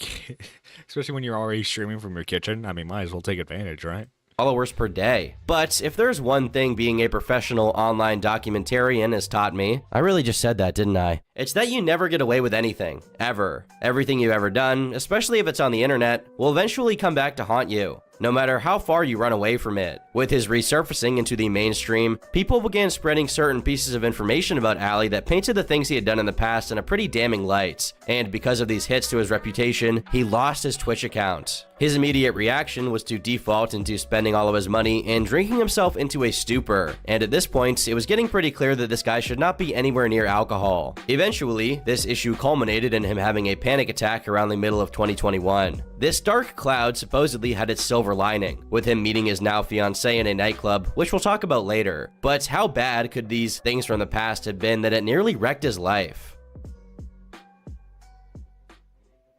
especially when you're already streaming from your kitchen. I mean, might as well take advantage, right? Followers per day. But if there's one thing being a professional online documentarian has taught me, I really just said that, didn't I? It's that you never get away with anything, ever. Everything you've ever done, especially if it's on the internet, will eventually come back to haunt you, no matter how far you run away from it. With his resurfacing into the mainstream, people began spreading certain pieces of information about Ali that painted the things he had done in the past in a pretty damning light, and because of these hits to his reputation, he lost his Twitch account. His immediate reaction was to default into spending all of his money and drinking himself into a stupor, and at this point, it was getting pretty clear that this guy should not be anywhere near alcohol. Eventually, this issue culminated in him having a panic attack around the middle of 2021. This dark cloud supposedly had its silver lining, with him meeting his now fiancée in a nightclub, which we'll talk about later. But how bad could these things from the past have been that it nearly wrecked his life?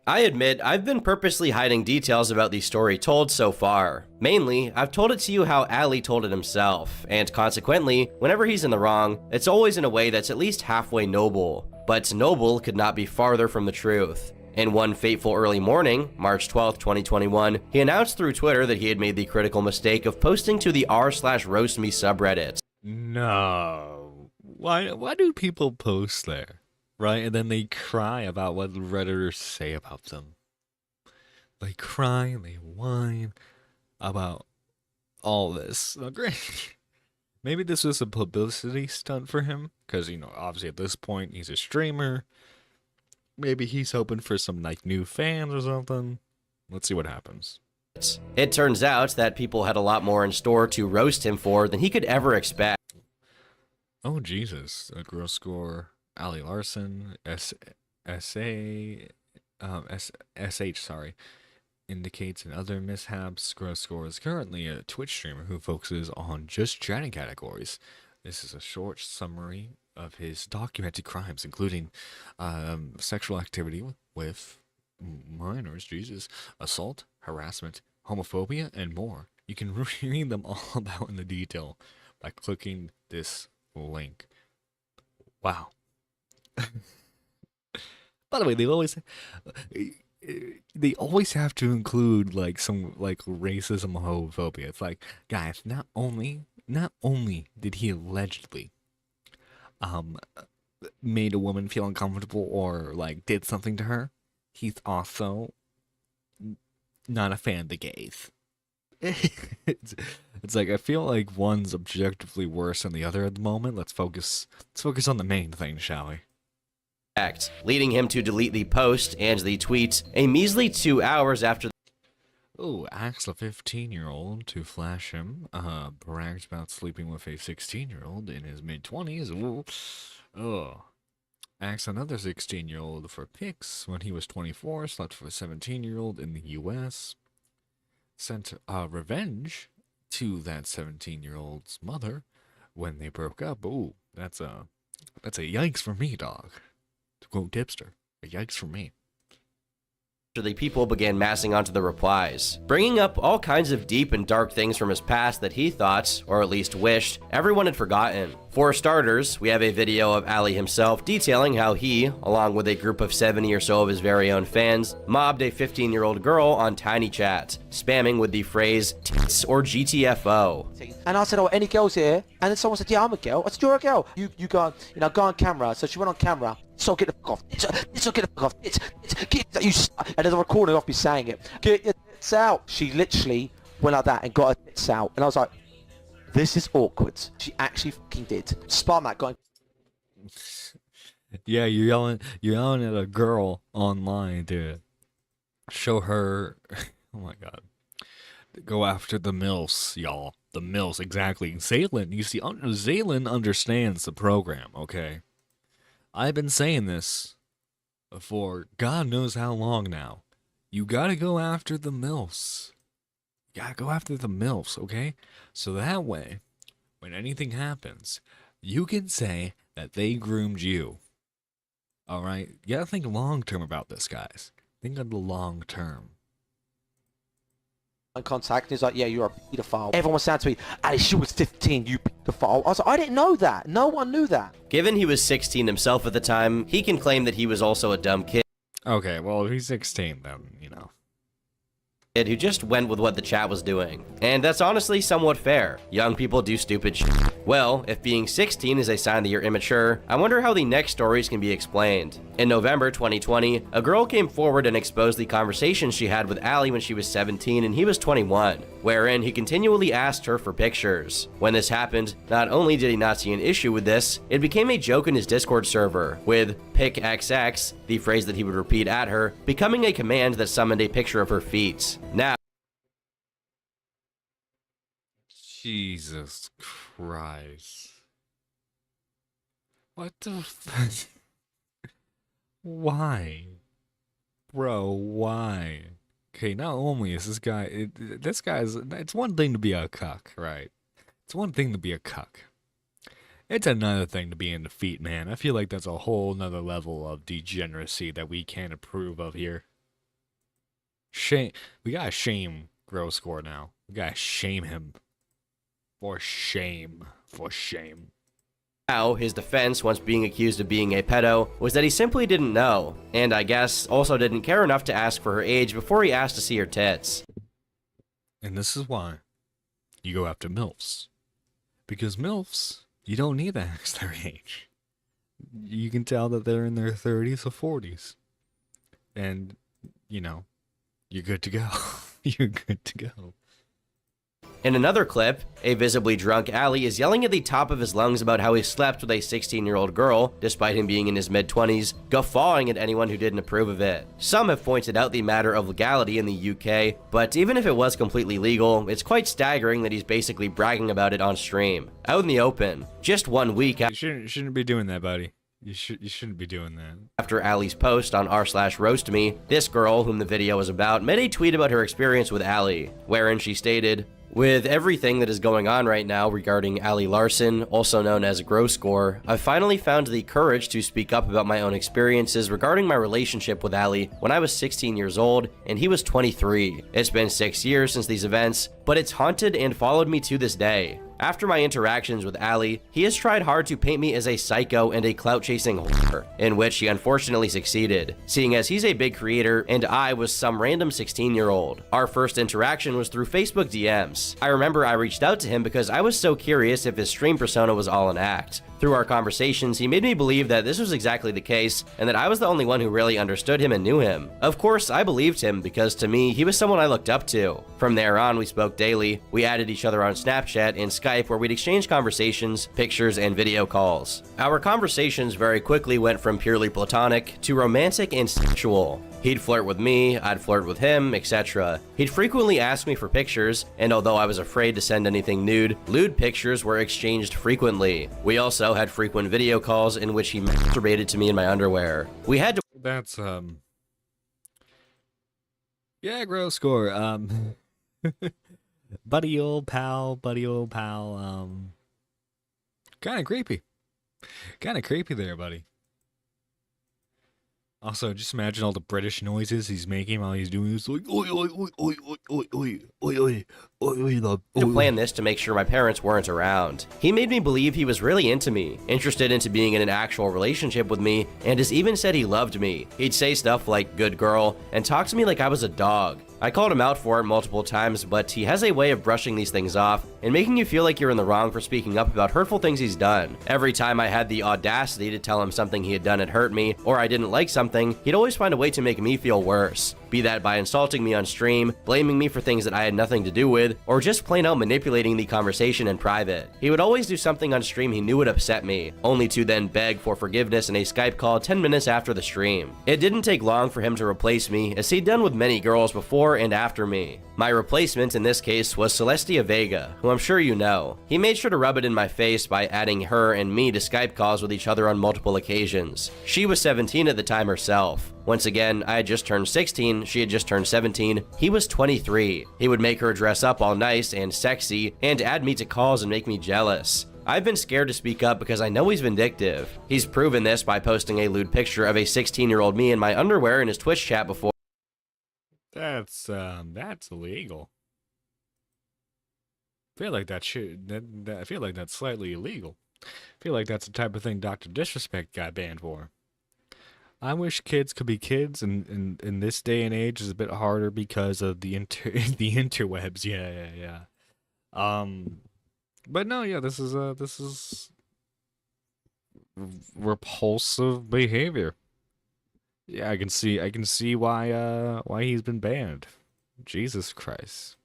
I admit, I've been purposely hiding details about the story told so far. Mainly, I've told it to you how Ali told it himself, and consequently, whenever he's in the wrong, it's always in a way that's at least halfway noble. But noble could not be farther from the truth. In one fateful early morning, March 12th, 2021, he announced through Twitter that he had made the critical mistake of posting to the r/roastme subreddit. No. Why do people post there? Right? And then they cry about what Redditors say about them. They cry and they whine about all this. Oh, great. Maybe this was a publicity stunt for him. Because, you know, obviously at this point, he's a streamer. Maybe he's hoping for some, like, new fans or something. Let's see what happens. It turns out that people had a lot more in store to roast him for than he could ever expect. Oh, Jesus. A gross score. Ali Larson, SH, indicates in other mishaps. Gross Score is currently a Twitch streamer who focuses on just chatting categories. This is a short summary of his documented crimes, including sexual activity with minors, Jesus, assault, harassment, homophobia, and more. You can read them all about in the detail by clicking this link. Wow. By the way, they always have to include like some like racism or homophobia. It's like, guys, not only did he allegedly made a woman feel uncomfortable or like did something to her, he's also not a fan of the gays. It's like I feel like one's objectively worse than the other at the moment. Let's focus on the main thing, shall we? Leading him to delete the post and the tweet a measly 2 hours after. Oh, asks a 15-year-old to flash him. Brags about sleeping with a 16-year-old in his mid-20s. Oh. Asks another 16-year-old for pics when he was 24. Slept with a 17-year-old in the U.S. Sent revenge to that 17-year-old's mother when they broke up. Oh, that's a yikes for me, dog. To quote Tipster, a yikes for me. The people began massing onto the replies, bringing up all kinds of deep and dark things from his past that he thought, or at least wished, everyone had forgotten. For starters, we have a video of Ali himself detailing how he, along with a group of 70 or so of his very own fans, mobbed a 15-year-old girl on Tiny Chat, spamming with the phrase tits or GTFO. And I said, oh, any girls here? And then someone said, yeah, I'm a girl. I said, you're a girl. You go on camera. So she went on camera. So get the fuck off. So get the fuck off. And there's a recording of me saying it. Get your tits out. She literally went like that and got her tits out. And I was like, this is awkward. She actually fucking did. Sparmac going. Yeah, you're yelling at a girl online to show her. Oh my god. Go after the MILFs, y'all. The mills, exactly. Zaylin, you see, Zaylin understands the program, okay? I've been saying this for God knows how long now. You gotta go after the mills. You gotta go after the mills, okay? So that way, when anything happens, you can say that they groomed you. Alright? You gotta think long term about this, guys. Think of the long term. Contact, and he's like, yeah, you're a pedophile. Everyone was saying to me, Ali, she was 15, you pedophile. I was like, I didn't know that. No one knew that. Given he was 16 himself at the time, he can claim that he was also a dumb kid. Okay, well, if he's 16, then, you know. Who just went with what the chat was doing. And that's honestly somewhat fair. Young people do stupid shit. Well, if being 16 is a sign that you're immature, I wonder how the next stories can be explained. In November 2020, a girl came forward and exposed the conversation she had with Ali when she was 17 and he was 21, wherein he continually asked her for pictures. When this happened, not only did he not see an issue with this, it became a joke in his Discord server, with PicXX, the phrase that he would repeat at her, becoming a command that summoned a picture of her feet. Now, Jesus Christ. What the f- Why? Bro, why? Okay, not only is this guy, it's one thing to be a cuck, right? It's one thing to be a cuck. It's another thing to be in defeat, man. I feel like that's a whole nother level of degeneracy that we can't approve of here. Shame. We gotta shame Gore now. We gotta shame him. For shame. For shame. Now, his defense, once being accused of being a pedo, was that he simply didn't know, and I guess also didn't care enough to ask for her age before he asked to see her tits. And this is why you go after MILFs. Because MILFs, you don't need to ask their age. You can tell that they're in their 30s or 40s. And, you know, you're good to go. You're good to go. In another clip, a visibly drunk Ali is yelling at the top of his lungs about how he slept with a 16-year-old girl, despite him being in his mid-20s, guffawing at anyone who didn't approve of it. Some have pointed out the matter of legality in the UK, but even if it was completely legal, it's quite staggering that he's basically bragging about it on stream, out in the open, just 1 week after— You shouldn't be doing that, buddy. You shouldn't be doing that. After Ali's post on r/roastme, this girl, whom the video was about, made a tweet about her experience with Ali, wherein she stated, "With everything that is going on right now regarding Ali Larson, also known as Gore, I finally found the courage to speak up about my own experiences regarding my relationship with Ali when I was 16 years old and he was 23. It's been 6 years since these events, but it's haunted and followed me to this day. After my interactions with Ali, he has tried hard to paint me as a psycho and a clout-chasing whore, in which he unfortunately succeeded, seeing as he's a big creator and I was some random 16-year-old. Our first interaction was through Facebook DMs. I remember I reached out to him because I was so curious if his stream persona was all an act. Through our conversations, he made me believe that this was exactly the case, and that I was the only one who really understood him and knew him. Of course, I believed him, because to me, he was someone I looked up to. From there on, we spoke daily. We added each other on Snapchat and Skype, where we'd exchange conversations, pictures, and video calls. Our conversations very quickly went from purely platonic to romantic and sexual. He'd flirt with me, I'd flirt with him, etc. He'd frequently ask me for pictures, and although I was afraid to send anything nude, lewd pictures were exchanged frequently. We also had frequent video calls in which he masturbated to me in my underwear. We had to— That's, yeah, Gore, buddy old pal, kinda creepy. Kinda creepy there, buddy. Also, just imagine all the British noises he's making while he's doing this, like, oi, oi, oi, oi, oi, oi, oi, oi, oi, oi, to plan this to make sure my parents weren't around. He made me believe he was really into me, interested into being in an actual relationship with me, and has even said he loved me. He'd say stuff like, "good girl," and talk to me like I was a dog. I called him out for it multiple times, but he has a way of brushing these things off and making you feel like you're in the wrong for speaking up about hurtful things he's done. Every time I had the audacity to tell him something he had done had hurt me, or I didn't like something, he'd always find a way to make me feel worse. Be that by insulting me on stream, blaming me for things that I had nothing to do with, or just plain out manipulating the conversation in private. He would always do something on stream he knew would upset me, only to then beg for forgiveness in a Skype call 10 minutes after the stream. It didn't take long for him to replace me, as he'd done with many girls before and after me. My replacement in this case was Celestia Vega, who I'm sure you know. He made sure to rub it in my face by adding her and me to Skype calls with each other on multiple occasions. She was 17 at the time herself. Once again, I had just turned 16, she had just turned 17, he was 23. He would make her dress up all nice and sexy, and add me to calls and make me jealous. I've been scared to speak up because I know he's vindictive. He's proven this by posting a lewd picture of a 16-year-old me in my underwear in his Twitch chat before. That's illegal. I feel like I feel like that's slightly illegal. I feel like that's the type of thing Dr. Disrespect got banned for. I wish kids could be kids, and in this day and age is a bit harder because of the the interwebs. Yeah. But no, yeah, this is repulsive behavior. Yeah, I can see why he's been banned. Jesus Christ.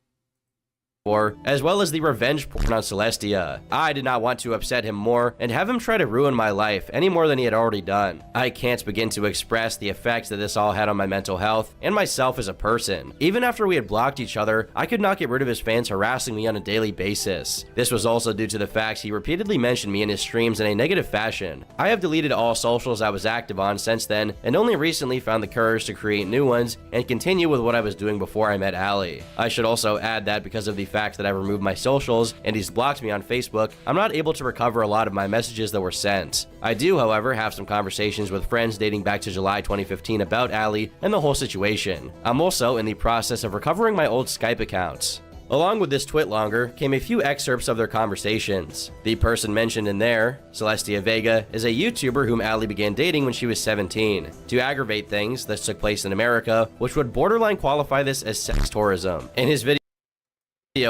As well as the revenge porn on Celestia. I did not want to upset him more and have him try to ruin my life any more than he had already done. I can't begin to express the effects that this all had on my mental health and myself as a person. Even after we had blocked each other, I could not get rid of his fans harassing me on a daily basis. This was also due to the fact he repeatedly mentioned me in his streams in a negative fashion. I have deleted all socials I was active on since then and only recently found the courage to create new ones and continue with what I was doing before I met Ali. I should also add that because of the fact that I removed my socials and he's blocked me on Facebook, I'm not able to recover a lot of my messages that were sent. I do, however, have some conversations with friends dating back to July 2015 about Ali and the whole situation. I'm also in the process of recovering my old Skype accounts. Along with this twitlonger came a few excerpts of their conversations. The person mentioned in there, Celestia Vega, is a YouTuber whom Ali began dating when she was 17. To aggravate things, this took place in America, which would borderline qualify this as sex tourism. In his video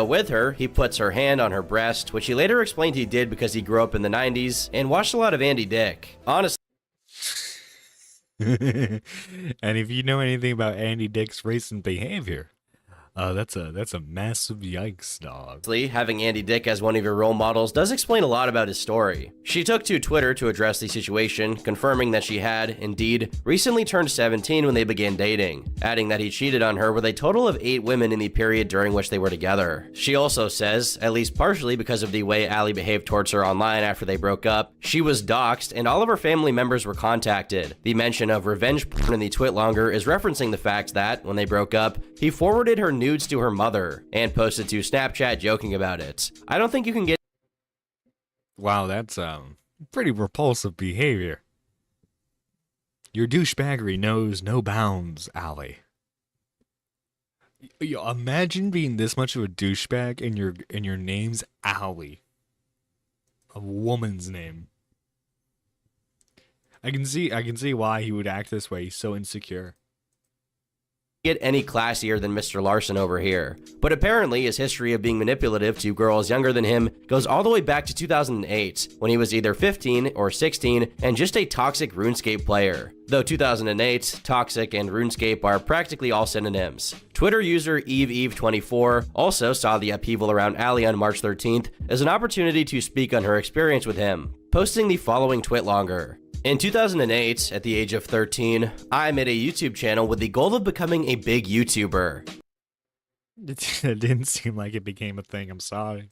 with her, he puts her hand on her breast, which he later explained he did because he grew up in the 90s and watched a lot of Andy Dick. Honestly, And if you know anything about Andy Dick's recent behavior, that's a massive yikes, dog. having Andy Dick as one of your role models does explain a lot about his story. She took to Twitter to address the situation, confirming that she had, indeed, recently turned 17 when they began dating, adding that he cheated on her with a total of 8 women in the period during which they were together. She also says, at least partially because of the way Ali behaved towards her online after they broke up, she was doxxed and all of her family members were contacted. The mention of revenge porn in the twitlonger is referencing the fact that, when they broke up, he forwarded her nudes to her mother and posted to Snapchat joking about it. I don't think you can get— Wow, that's pretty repulsive behavior. Your douchebaggery knows no bounds, Ali. Imagine being this much of a douchebag and your name's Ali. A woman's name. I can see why he would act this way. He's so insecure. Get any classier than Mr. Larson over here. But apparently his history of being manipulative to girls younger than him goes all the way back to 2008, when he was either 15 or 16 and just a toxic RuneScape player. Though 2008, toxic, and RuneScape are practically all synonyms. Twitter user EveEve24 also saw the upheaval around Ali on March 13th as an opportunity to speak on her experience with him, posting the following twitlonger. In 2008, at the age of 13, I made a YouTube channel with the goal of becoming a big YouTuber. It didn't seem like it became a thing, I'm sorry.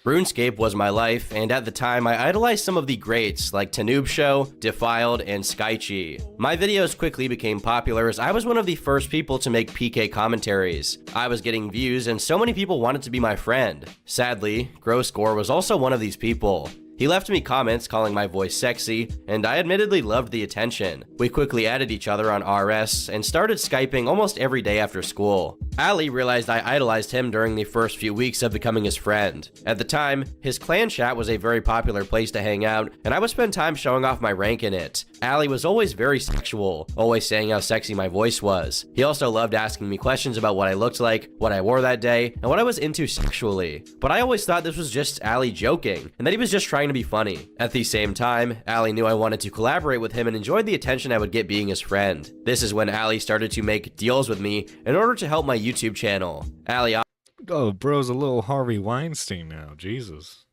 RuneScape was my life, and at the time I idolized some of the greats like Tanoob Show, Defiled, and Skychi. My videos quickly became popular as I was one of the first people to make PK commentaries. I was getting views and so many people wanted to be my friend. Sadly, Gore was also one of these people. He left me comments calling my voice sexy, and I admittedly loved the attention. We quickly added each other on RS and started Skyping almost every day after school. Ali realized I idolized him during the first few weeks of becoming his friend. At the time, his clan chat was a very popular place to hang out, and I would spend time showing off my rank in it. Ali was always very sexual, always saying how sexy my voice was. He also loved asking me questions about what I looked like, what I wore that day, and what I was into sexually. But I always thought this was just Ali joking, and that he was just trying to be funny. At the same time, Ali knew I wanted to collaborate with him and enjoyed the attention I would get being his friend. This is when Ali started to make deals with me in order to help my YouTube channel. Ali— Oh, bro's a little Harvey Weinstein now, Jesus.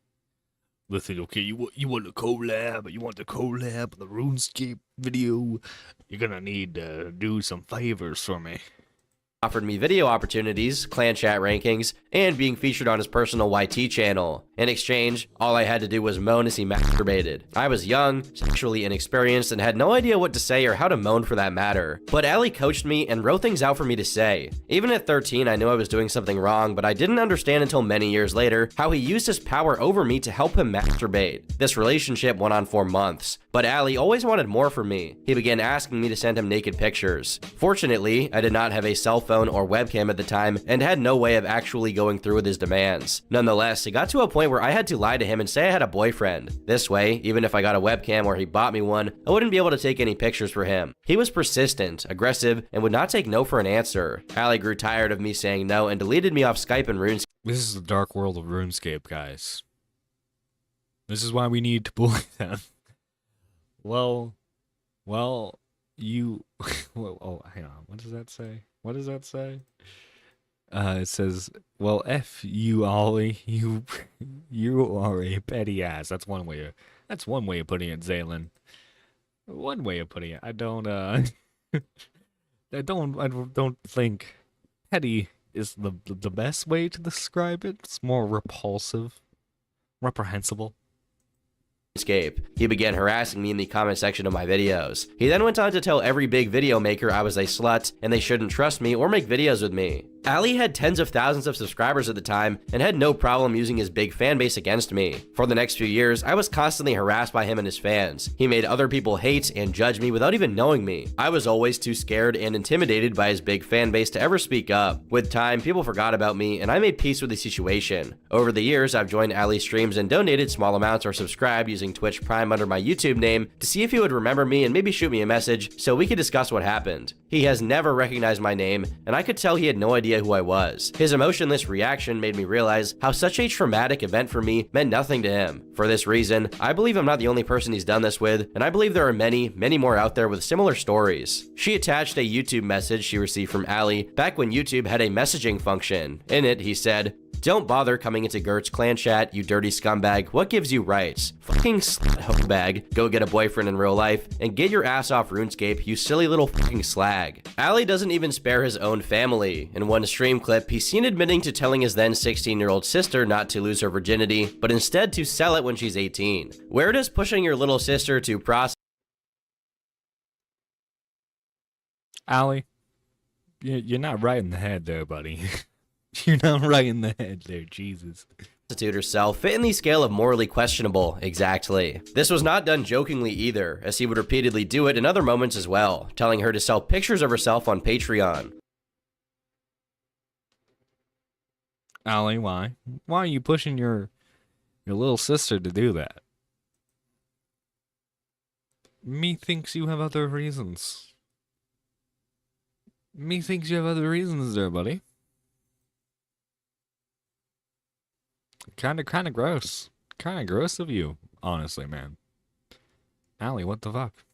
Listen, okay, you want the collab, the RuneScape video, you're gonna need to do some favors for me. offered me video opportunities, clan chat rankings, and being featured on his personal YT channel. In exchange, all I had to do was moan as he masturbated. I was young, sexually inexperienced, and had no idea what to say or how to moan for that matter. But Ali coached me and wrote things out for me to say. Even at 13, I knew I was doing something wrong, but I didn't understand until many years later how he used his power over me to help him masturbate. This relationship went on for months, but Ali always wanted more from me. He began asking me to send him naked pictures. Fortunately, I did not have a cell phone or webcam at the time and had no way of actually going through with his demands. Nonetheless, it got to a point where I had to lie to him and say I had a boyfriend. This way, even if I got a webcam or he bought me one, I wouldn't be able to take any pictures for him. He was persistent, aggressive, and would not take no for an answer. Ali grew tired of me saying no and deleted me off Skype and RuneScape. This is the dark world of RuneScape, guys. This is why we need to bully them. Well, you... oh, hang on. What does that say? What does that say? It says, well, F you, Ollie. You are a petty ass. That's one way of putting it, Zaylin. One way of putting it. I don't think petty is the best way to describe it. It's more repulsive, reprehensible. He began harassing me in the comment section of my videos. He then went on to tell every big video maker I was a slut and they shouldn't trust me or make videos with me. Ali had tens of thousands of subscribers at the time and had no problem using his big fan base against me. For the next few years, I was constantly harassed by him and his fans. He made other people hate and judge me without even knowing me. I was always too scared and intimidated by his big fan base to ever speak up. With time, people forgot about me and I made peace with the situation. Over the years, I've joined Ali's streams and donated small amounts or subscribed using Twitch Prime under my YouTube name to see if he would remember me and maybe shoot me a message so we could discuss what happened. He has never recognized my name and I could tell he had no idea who I was. His emotionless reaction made me realize how such a traumatic event for me meant nothing to him. For this reason, I believe I'm not the only person he's done this with, and I believe there are many, many more out there with similar stories. She attached a YouTube message she received from Ali back when YouTube had a messaging function. In it, he said, "Don't bother coming into Gert's clan chat, you dirty scumbag. What gives you rights? Fucking slut hoe bag. Go get a boyfriend in real life and get your ass off RuneScape, you silly little fucking slag." Ali doesn't even spare his own family. In one stream clip, he's seen admitting to telling his then 16-year-old sister not to lose her virginity, but instead to sell it when she's 18. Where does pushing your little sister to Ali, you're not right in the head there, buddy. You're not right in the head there, Jesus. Prostitute herself fit in the scale of morally questionable, exactly. This was not done jokingly either, as he would repeatedly do it in other moments as well, telling her to sell pictures of herself on Patreon. Ali, why? Why are you pushing your little sister to do that? Me thinks you have other reasons. Me thinks you have other reasons there, buddy. Kinda gross. Kinda gross of you, honestly, man. Ali, what the fuck?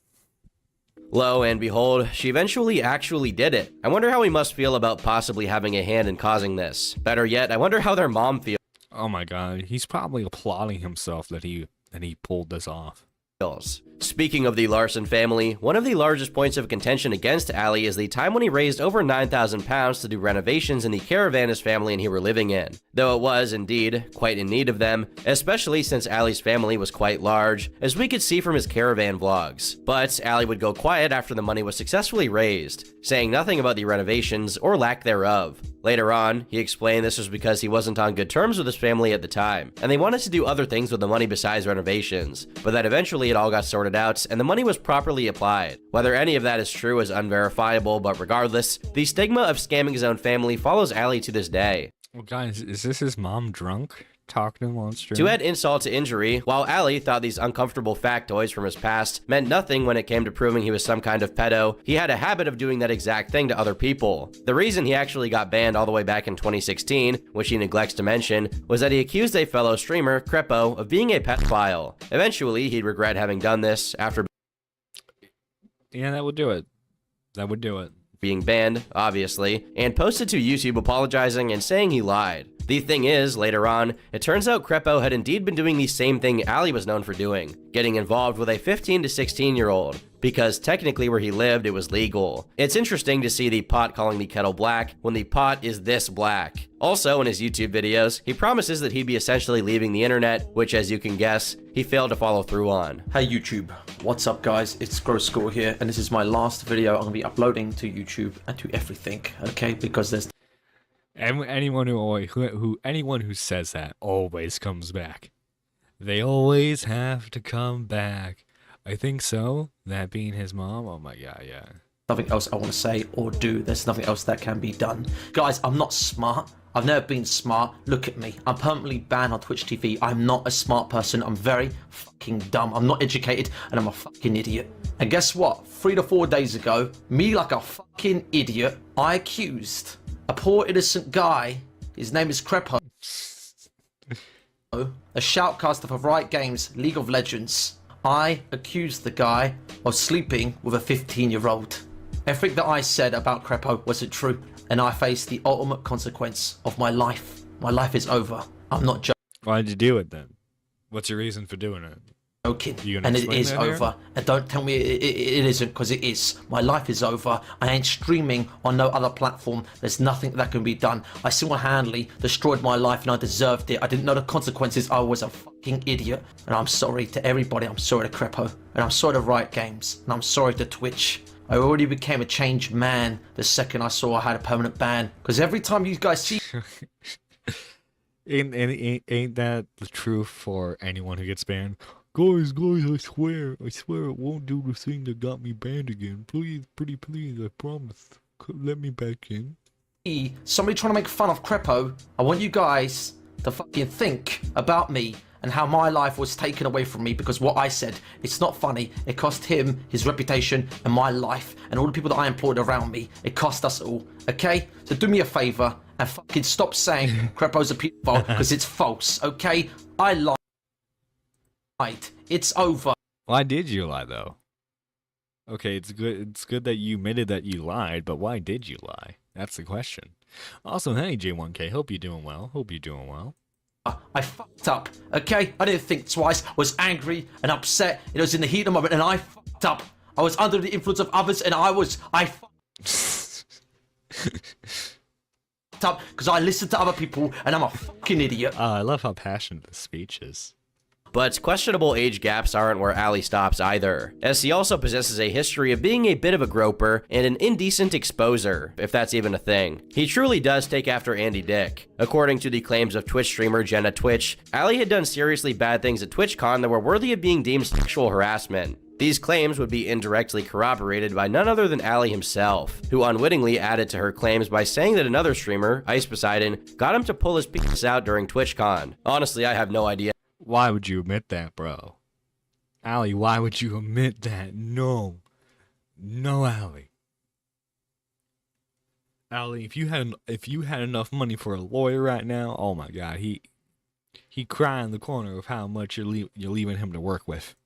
Lo and behold, she eventually actually did it. I wonder how he must feel about possibly having a hand in causing this. Better yet, I wonder how their mom feels. Oh my god, he's probably applauding himself that he pulled this off. Speaking of the Larson family, one of the largest points of contention against Ali is the time when he raised over £9,000 to do renovations in the caravan his family and he were living in. Though it was, indeed, quite in need of them, especially since Ali's family was quite large, as we could see from his caravan vlogs. But Ali would go quiet after the money was successfully raised, saying nothing about the renovations or lack thereof. Later on, he explained this was because he wasn't on good terms with his family at the time, and they wanted to do other things with the money besides renovations, but that eventually it all got sorted out and the money was properly applied. Whether any of that is true is unverifiable, but regardless, the stigma of scamming his own family follows Ali to this day. Well, guys, is this his mom drunk? Talking to him on stream? To add insult to injury, while Ali thought these uncomfortable factoids from his past meant nothing when it came to proving he was some kind of pedo, he had a habit of doing that exact thing to other people. The reason he actually got banned all the way back in 2016, which he neglects to mention, was that he accused a fellow streamer, Crepo, of being a pedophile. Eventually, he'd regret having done this after yeah, that would do it. That would do it. Being banned, obviously, and posted to YouTube apologizing and saying he lied. The thing is, later on, it turns out Crepo had indeed been doing the same thing Ali was known for doing, getting involved with a 15 to 16-year-old, because technically where he lived it was legal. It's interesting to see the pot calling the kettle black when the pot is this black. Also, in his YouTube videos, he promises that he'd be essentially leaving the internet, which as you can guess, he failed to follow through on. Hey YouTube, what's up guys? It's Gore here, and this is my last video I'm gonna be uploading to YouTube and to everything, okay? Because there's Anyone who says that always comes back. They always have to come back. I think so. That being his mom. Oh my god, yeah. nothing else I want to say or do. There's nothing else that can be done. Guys, I'm not smart. I've never been smart. Look at me. I'm permanently banned on Twitch TV. I'm not a smart person. I'm very fucking dumb. I'm not educated and I'm a fucking idiot. And guess what? 3 to 4 days ago, me like a fucking idiot, I accused a poor innocent guy, his name is Crepo, a shoutcaster for Riot Games, League of Legends. I accused the guy of sleeping with a 15-year-old. Everything that I said about Crepo wasn't true, and I faced the ultimate consequence of my life. My life is over. I'm not joking. Why did you do it then? What's your reason for doing it? And it is over. And don't tell me it isn't, because it is. My life is over. I ain't streaming on no other platform. There's nothing that can be done. I single-handedly destroyed my life and I deserved it. I didn't know the consequences. I was a fucking idiot. And I'm sorry to everybody. I'm sorry to Crepo. And I'm sorry to Riot Games. And I'm sorry to Twitch. I already became a changed man the second I saw I had a permanent ban. Because every time you guys see... ain't that the truth for anyone who gets banned? Guys, I swear it won't do the thing that got me banned again. Please, pretty please, I promise. Let me back in. Somebody trying to make fun of Crepo, I want you guys to fucking think about me and how my life was taken away from me because what I said, it's not funny. It cost him, his reputation, and my life, and all the people that I employed around me. It cost us all, okay? So do me a favor and fucking stop saying Crepo's a pedophile because it's false, okay? I lied. It's over. Why did you lie though? Okay, it's good that you admitted that you lied, but why did you lie? That's the question. Also, hey J1K, hope you're doing well. I fucked up, okay? I didn't think twice, was angry and upset. It was in the heat of the moment and I fucked up. I was under the influence of others and I fucked up because I listened to other people and I'm a fucking idiot. I love how passionate the speech is. But questionable age gaps aren't where Ali stops either, as he also possesses a history of being a bit of a groper and an indecent exposer, if that's even a thing. He truly does take after Andy Dick. According to the claims of Twitch streamer Jenna Twitch, Ali had done seriously bad things at TwitchCon that were worthy of being deemed sexual harassment. These claims would be indirectly corroborated by none other than Ali himself, who unwittingly added to her claims by saying that another streamer, Ice Poseidon, got him to pull his penis out during TwitchCon. Honestly, I have no idea. Why would you admit that, bro? Ali, why would you admit that? No, Ali. Ali, if you had enough money for a lawyer right now, oh my God, he'd cry in the corner of how much you're leaving him to work with.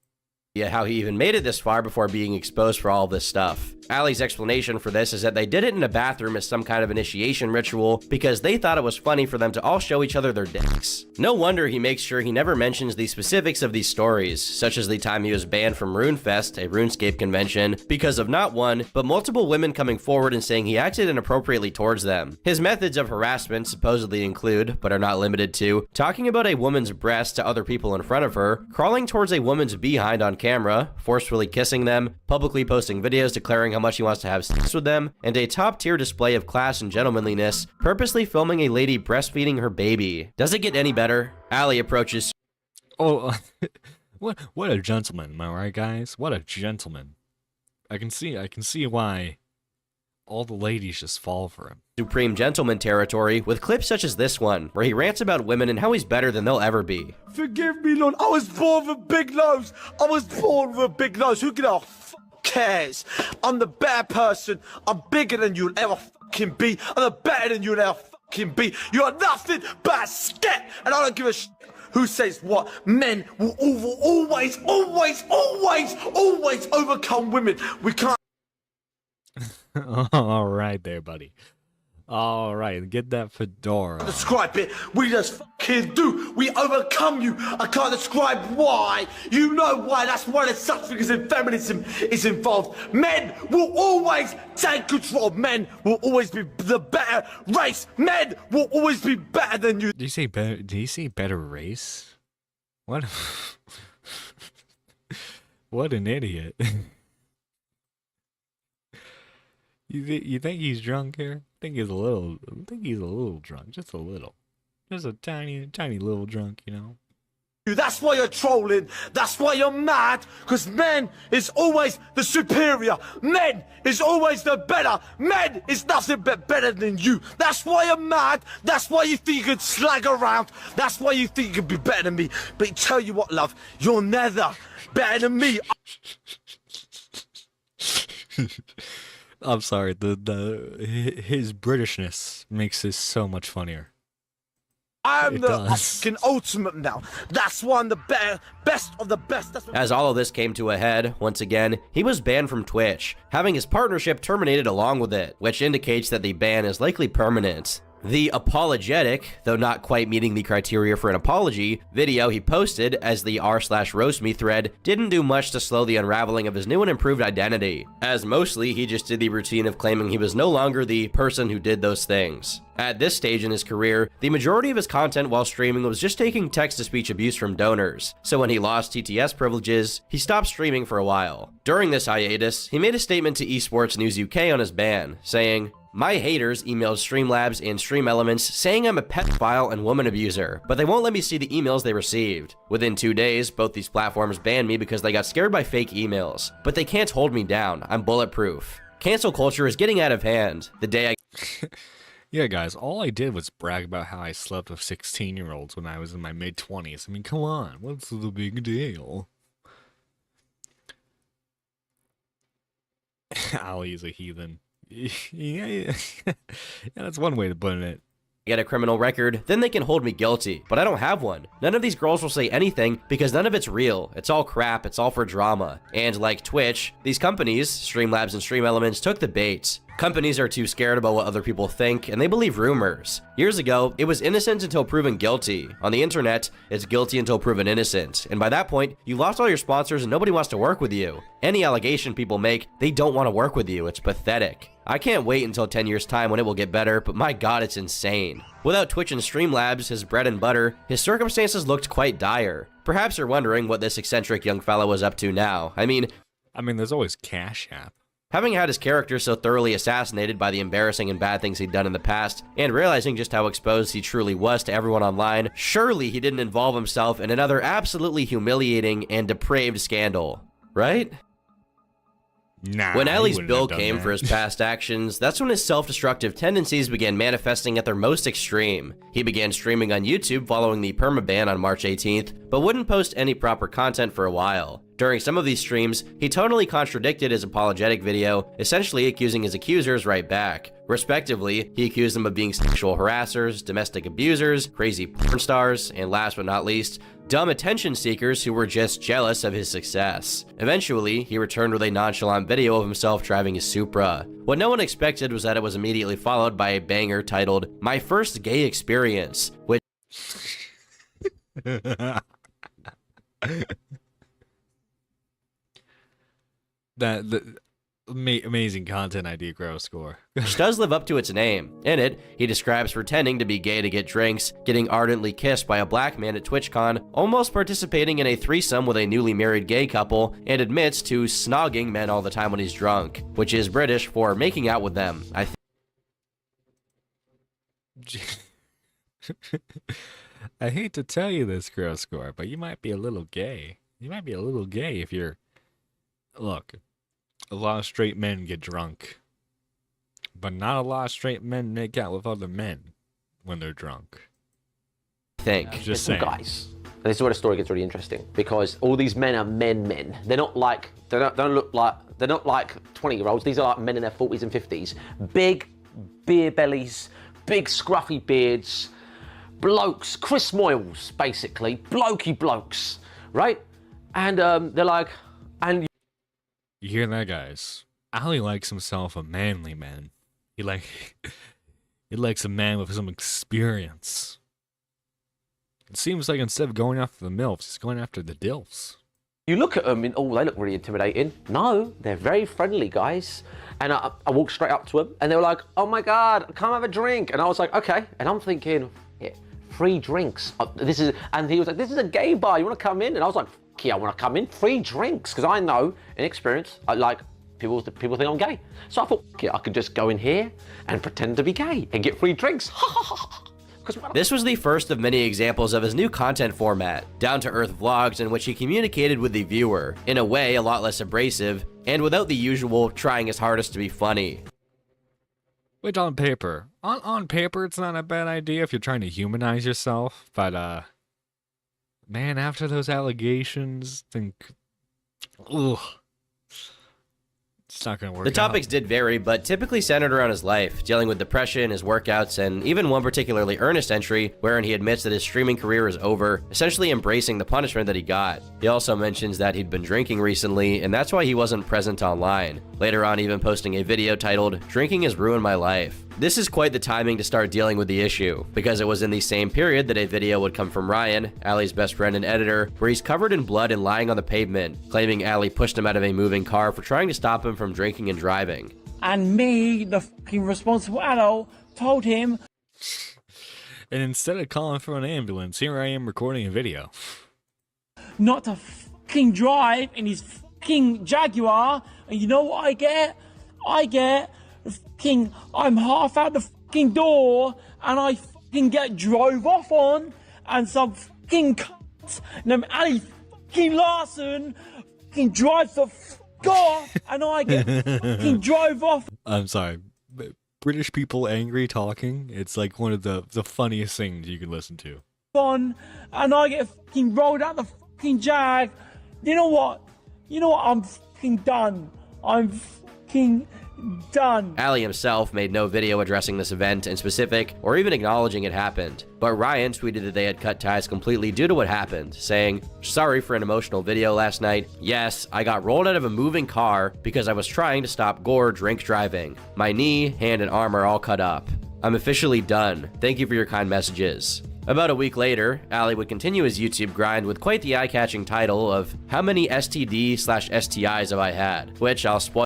Yeah, how he even made it this far before being exposed for all this stuff. Ali's explanation for this is that they did it in a bathroom as some kind of initiation ritual because they thought it was funny for them to all show each other their dicks. No wonder he makes sure he never mentions the specifics of these stories, such as the time he was banned from RuneFest, a RuneScape convention, because of not one, but multiple women coming forward and saying he acted inappropriately towards them. His methods of harassment supposedly include, but are not limited to, talking about a woman's breast to other people in front of her, crawling towards a woman's behind on camera, forcefully kissing them, publicly posting videos declaring how much he wants to have sex with them, and a top-tier display of class and gentlemanliness, purposely filming a lady breastfeeding her baby. Does it get any better? Ali approaches... Oh, what a gentleman, am I right, guys? What a gentleman. I can see why all the ladies just fall for him. Supreme gentleman territory with clips such as this one, where he rants about women and how he's better than they'll ever be. Forgive me, Lord. I was born with a big nose. Who cares? I'm the better person. I'm bigger than you'll ever fucking be. I'm the better than you'll ever fucking be. You're nothing but a scat, and I don't give a shit who says what. Men will always overcome women. We can't. All right there, buddy. All right, get that fedora. Describe it. We just fucking do. We overcome you. I can't describe why. You know why. That's why there's such thing as feminism is involved. Men will always take control. Men will always be the better race. Men will always be better than you. Did you say better? Did you say better race? What? What an idiot. You think he's drunk here? I think he's a little drunk, just a little. Just a tiny little drunk, you know? That's why you're trolling. That's why you're mad. Because men is always the superior. Men is always the better. Men is nothing but better than you. That's why you're mad. That's why you think you can slag around. That's why you think you can be better than me. But tell you what, love, you're never better than me. I'm sorry. His Britishness makes this so much funnier. I'm the fucking ultimate now. That's why I'm the best of the best. As all of this came to a head, once again, he was banned from Twitch, having his partnership terminated along with it, which indicates that the ban is likely permanent. The apologetic, though not quite meeting the criteria for an apology, video he posted as the r/roastme thread didn't do much to slow the unraveling of his new and improved identity, as mostly he just did the routine of claiming he was no longer the person who did those things. At this stage in his career, the majority of his content while streaming was just taking text-to-speech abuse from donors, so when he lost TTS privileges, he stopped streaming for a while. During this hiatus, he made a statement to Esports News UK on his ban, saying, "My haters emailed Streamlabs and Stream Elements saying I'm a pedophile and woman abuser, but they won't let me see the emails they received. Within 2 days, both these platforms banned me because they got scared by fake emails. But they can't hold me down. I'm bulletproof. Cancel culture is getting out of hand. The day I..." Yeah, guys, all I did was brag about how I slept with 16-year-olds when I was in my mid-20s. I mean, come on, what's the big deal? Ali's a heathen. Yeah, that's one way to put it. Get a criminal record, then they can hold me guilty. But I don't have one. None of these girls will say anything because none of it's real. It's all crap, it's all for drama. And like Twitch, these companies, Streamlabs and Stream Elements, took the bait. Companies are too scared about what other people think, and they believe rumors. Years ago, it was innocent until proven guilty. On the internet, it's guilty until proven innocent. And by that point, you lost all your sponsors and nobody wants to work with you. Any allegation people make, they don't want to work with you. It's pathetic. I can't wait until 10 years' time when it will get better, but my god, it's insane. Without Twitch and Streamlabs, his bread and butter, his circumstances looked quite dire. Perhaps you're wondering what this eccentric young fellow is up to now. I mean, there's always Cash App. Having had his character so thoroughly assassinated by the embarrassing and bad things he'd done in the past, and realizing just how exposed he truly was to everyone online, surely he didn't involve himself in another absolutely humiliating and depraved scandal, right? Nah, when Ali's bill came for his past actions, that's when his self-destructive tendencies began manifesting at their most extreme. He began streaming on YouTube following the permaban on March 18th, but wouldn't post any proper content for a while. During some of these streams, he totally contradicted his apologetic video, essentially accusing his accusers right back. Respectively, he accused them of being sexual harassers, domestic abusers, crazy porn stars, and last but not least, dumb attention seekers who were just jealous of his success. Eventually, he returned with a nonchalant video of himself driving his Supra. What no one expected was that it was immediately followed by a banger titled, "My First Gay Experience," which... Amazing content idea, Gross Score. which does live up to its name. In it, he describes pretending to be gay to get drinks, getting ardently kissed by a black man at TwitchCon, almost participating in a threesome with a newly married gay couple, and admits to snogging men all the time when he's drunk, which is British for making out with them. I hate to tell you this, Gross Score, but you might be a little gay. You might be a little gay if you're... Look, a lot of straight men get drunk, but not a lot of straight men make out with other men when they're drunk. Just saying. Guys, this is where the story gets really interesting, because all these men are men. They're not like, they're not like 20-year-olds. These are like men in their 40s and 50s. Big beer bellies, big scruffy beards, blokes, Chris Moyles, basically, blokey blokes, right? And they're like, and you hear that, guys? Ali likes himself a manly man. He likes a man with some experience. It seems like instead of going after the MILFs, he's going after the DILFs. You look at them and, oh, they look really intimidating. No, they're very friendly, guys. And I walked straight up to them and they were like, oh my God, come have a drink. And I was like, okay. And I'm thinking, yeah, free drinks. And he was like, this is a gay bar, you wanna come in? And I was like, yeah, I wanna come in, free drinks. Because I know, in experience, people think I'm gay. So I thought, yeah, I could just go in here and pretend to be gay and get free drinks. This was the first of many examples of his new content format, down-to-earth vlogs in which he communicated with the viewer, in a way a lot less abrasive, and without the usual trying his hardest to be funny. Which on paper, it's not a bad idea if you're trying to humanize yourself, but man, after those allegations, ugh. It's not gonna work. The topics did vary, but typically centered around his life, dealing with depression, his workouts, and even one particularly earnest entry wherein he admits that his streaming career is over, essentially embracing the punishment that he got. He also mentions that he'd been drinking recently, and that's why he wasn't present online. Later on, even posting a video titled, "Drinking has ruined my life." This is quite the timing to start dealing with the issue, because it was in the same period that a video would come from Ryan, Allie's best friend and editor, where he's covered in blood and lying on the pavement, claiming Allie pushed him out of a moving car for trying to stop him from drinking and driving. And me, the fucking responsible adult, told him. And instead of calling for an ambulance, here I am recording a video. Not to fucking drive in his fucking Jaguar, and you know what I get? I get fucking, I'm half out the fucking door, and I fucking get drove off on, and some fucking cunts named Ali fucking Larson fucking drives the fuck off, and I get fucking drove off. I'm sorry. British people angry talking, it's like one of the funniest things you can listen to. On, and I get fucking rolled out the fucking Jag. You know what? I'm fucking done. I'm fucking done. Allie himself made no video addressing this event in specific or even acknowledging it happened, but Ryan tweeted that they had cut ties completely due to what happened, saying, "Sorry for an emotional video last night. Yes, I got rolled out of a moving car because I was trying to stop Gore drink driving. My knee, hand, and arm are all cut up. I'm officially done. Thank you for your kind messages." About a week later, Allie would continue his YouTube grind with quite the eye-catching title of "How many STD/STIs have I had?" which I'll spoil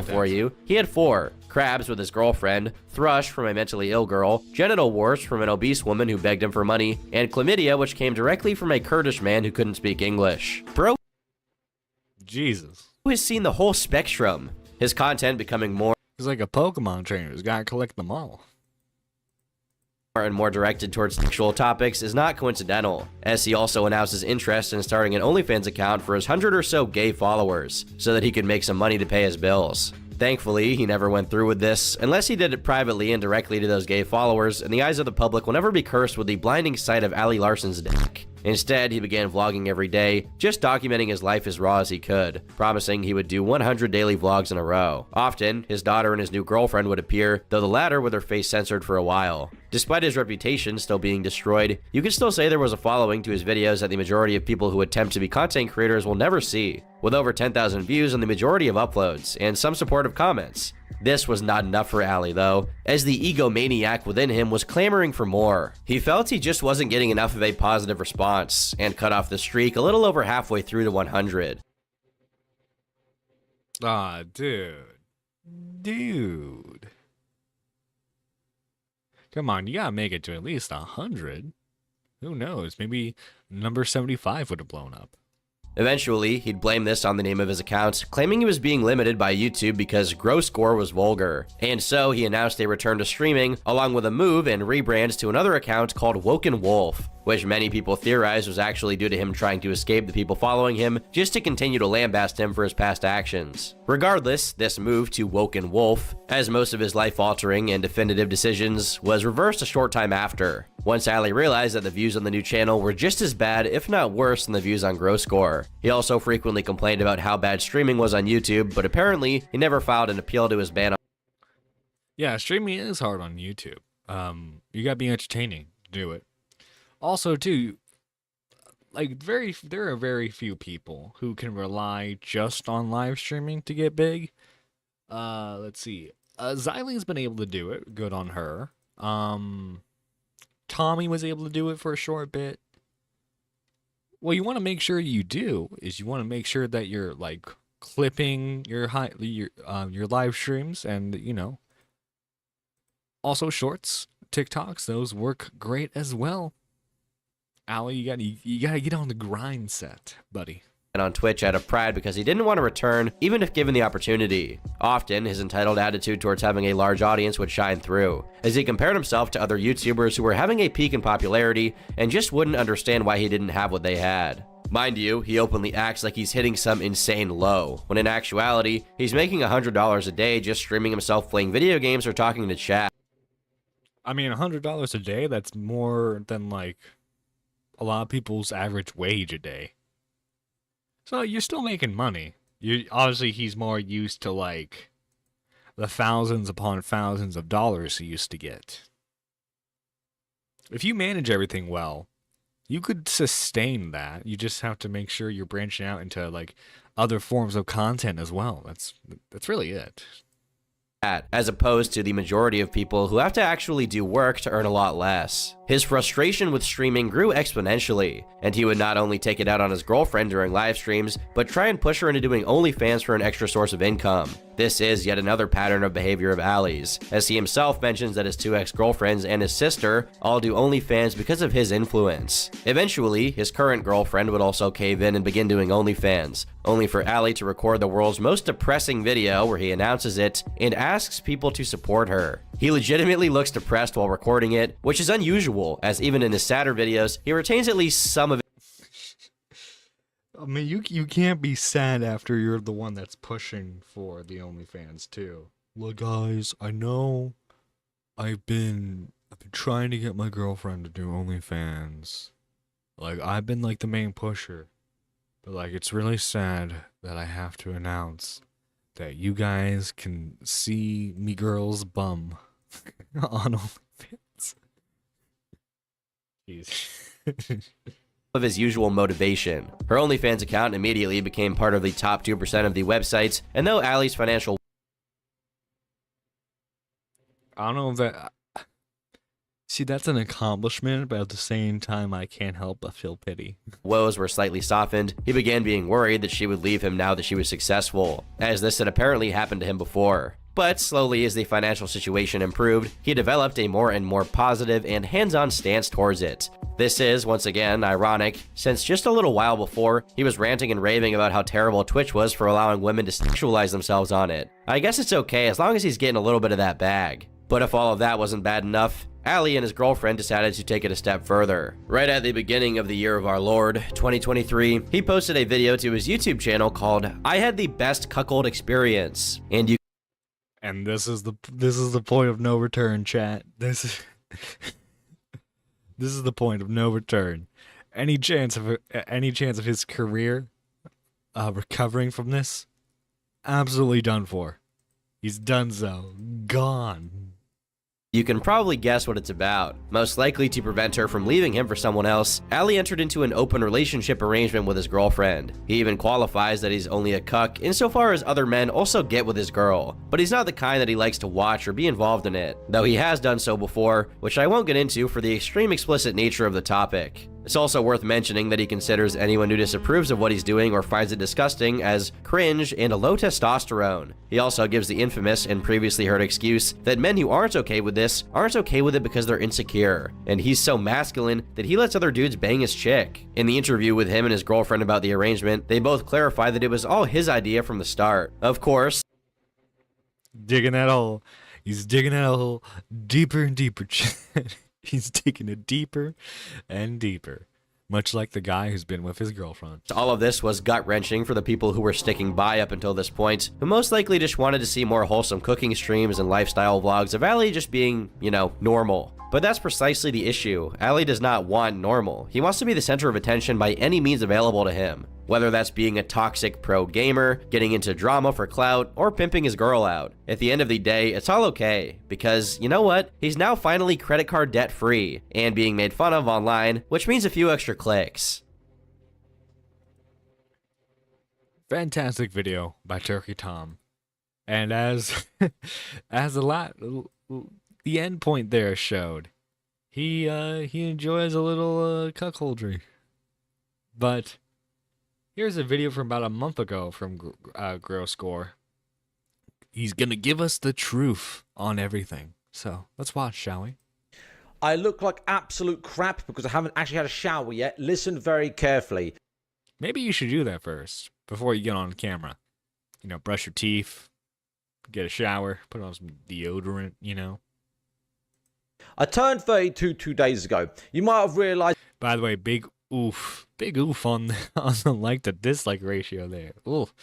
for you. He had 4. Crabs with his girlfriend, thrush from a mentally ill girl, genital warts from an obese woman who begged him for money, and chlamydia, which came directly from a Kurdish man who couldn't speak English. Bro Jesus. Who has seen the whole spectrum, his content becoming more He's like a Pokemon trainer who's gotta collect them all. And more directed towards sexual topics is not coincidental, as he also announced his interest in starting an OnlyFans account for his 100 or so gay followers, so that he could make some money to pay his bills. Thankfully, he never went through with this, unless he did it privately and directly to those gay followers, and the eyes of the public will never be cursed with the blinding sight of Allie Larson's dick. Instead, he began vlogging every day, just documenting his life as raw as he could, promising he would do 100 daily vlogs in a row. Often, his daughter and his new girlfriend would appear, though the latter with her face censored for a while. Despite his reputation still being destroyed, you can still say there was a following to his videos that the majority of people who attempt to be content creators will never see, with over 10,000 views on the majority of uploads, and some supportive comments. This was not enough for Allie, though, as the egomaniac within him was clamoring for more. He felt he just wasn't getting enough of a positive response, and cut off the streak a little over halfway through to 100. Ah, dude. Come on, you gotta make it to at least 100. Who knows, maybe number 75 would have blown up. Eventually, he'd blame this on the name of his account, claiming he was being limited by YouTube because Gore was vulgar. And so he announced a return to streaming, along with a move and rebrand to another account called Woken Wolf, which many people theorize was actually due to him trying to escape the people following him just to continue to lambaste him for his past actions. Regardless, this move to Woken Wolf, as most of his life-altering and definitive decisions, was reversed a short time after, once Allie realized that the views on the new channel were just as bad, if not worse, than the views on Gore. He also frequently complained about how bad streaming was on YouTube, but apparently he never filed an appeal to his ban. Yeah, streaming is hard on YouTube. You gotta be entertaining to do it. Also, too, like there are very few people who can rely just on live streaming to get big. Let's see. Xylene's been able to do it. Good on her. Tommy was able to do it for a short bit. What you want to make sure you do is you want to make sure that you're like clipping your live streams, and also shorts, TikToks. Those work great as well. Ali, you gotta get on the grind set, buddy. And on Twitch out of pride because he didn't want to return, even if given the opportunity. Often, his entitled attitude towards having a large audience would shine through, as he compared himself to other YouTubers who were having a peak in popularity and just wouldn't understand why he didn't have what they had. Mind you, he openly acts like he's hitting some insane low, when in actuality, he's making $100 a day just streaming himself playing video games or talking to chat. I mean, $100 a day, that's more than like a lot of people's average wage a day. So you're still making money. Obviously, he's more used to like the thousands upon thousands of dollars he used to get. If you manage everything well, you could sustain that. You just have to make sure you're branching out into like other forms of content as well. That's really it. As opposed to the majority of people who have to actually do work to earn a lot less. His frustration with streaming grew exponentially, and he would not only take it out on his girlfriend during live streams, but try and push her into doing OnlyFans for an extra source of income. This is yet another pattern of behavior of Ali's, as he himself mentions that his 2 ex-girlfriends and his sister all do OnlyFans because of his influence. Eventually, his current girlfriend would also cave in and begin doing OnlyFans, only for Ali to record the world's most depressing video where he announces it and asks people to support her. He legitimately looks depressed while recording it, which is unusual, as even in his sadder videos, he retains at least some of it. I mean, you can't be sad after you're the one that's pushing for the OnlyFans too. Look, guys, I know I've been trying to get my girlfriend to do OnlyFans. Like, I've been like the main pusher. But like, it's really sad that I have to announce that you guys can see me girl's bum on OnlyFans. Jeez. Of his usual motivation. Her OnlyFans account immediately became part of the top 2% of the websites, and though Ali's financial I don't know if that... See, that's an accomplishment, but at the same time, I can't help but feel pity. woes were slightly softened, he began being worried that she would leave him now that she was successful, as this had apparently happened to him before. But slowly as the financial situation improved, he developed a more and more positive and hands-on stance towards it. This is, once again, ironic, since just a little while before, he was ranting and raving about how terrible Twitch was for allowing women to sexualize themselves on it. I guess it's okay as long as he's getting a little bit of that bag. But if all of that wasn't bad enough, Ali and his girlfriend decided to take it a step further. Right at the beginning of the year of our Lord, 2023, he posted a video to his YouTube channel called "I Had the Best Cuckold Experience," and this is the point of no return, chat. This is the point of no return. Any chance of his career recovering from this? Absolutely done for. He's done so. Gone. You can probably guess what it's about. Most likely to prevent her from leaving him for someone else, Ali entered into an open relationship arrangement with his girlfriend. He even qualifies that he's only a cuck insofar as other men also get with his girl, but he's not the kind that he likes to watch or be involved in it, though he has done so before, which I won't get into for the extreme explicit nature of the topic. It's also worth mentioning that he considers anyone who disapproves of what he's doing or finds it disgusting as cringe and a low testosterone. He also gives the infamous and previously heard excuse that men who aren't okay with this aren't okay with it because they're insecure, and he's so masculine that he lets other dudes bang his chick. In the interview with him and his girlfriend about the arrangement, they both clarify that it was all his idea from the start. Of course, digging that hole. He's digging that hole deeper and deeper. He's digging it deeper and deeper, much like the guy who's been with his girlfriend. All of this was gut-wrenching for the people who were sticking by up until this point, who most likely just wanted to see more wholesome cooking streams and lifestyle vlogs of Ali just being, normal. But that's precisely the issue. Ali does not want normal. He wants to be the center of attention by any means available to him. Whether that's being a toxic pro gamer, getting into drama for clout, or pimping his girl out. At the end of the day, it's all okay. Because, you know what? He's now finally credit card debt free, and being made fun of online, which means a few extra clicks. Fantastic video by Turkey Tom. And as as the end point there showed, he enjoys a little cuckoldry. But here's a video from about a month ago from Gore. He's gonna give us the truth on everything. So let's watch, shall we? I look like absolute crap because I haven't actually had a shower yet. Listen very carefully. Maybe you should do that first before you get on camera. You know, brush your teeth, get a shower, put on some deodorant, you know. I turned 32 2 days ago. You might have realized. By the way, big oof on the like to dislike ratio there. Oof.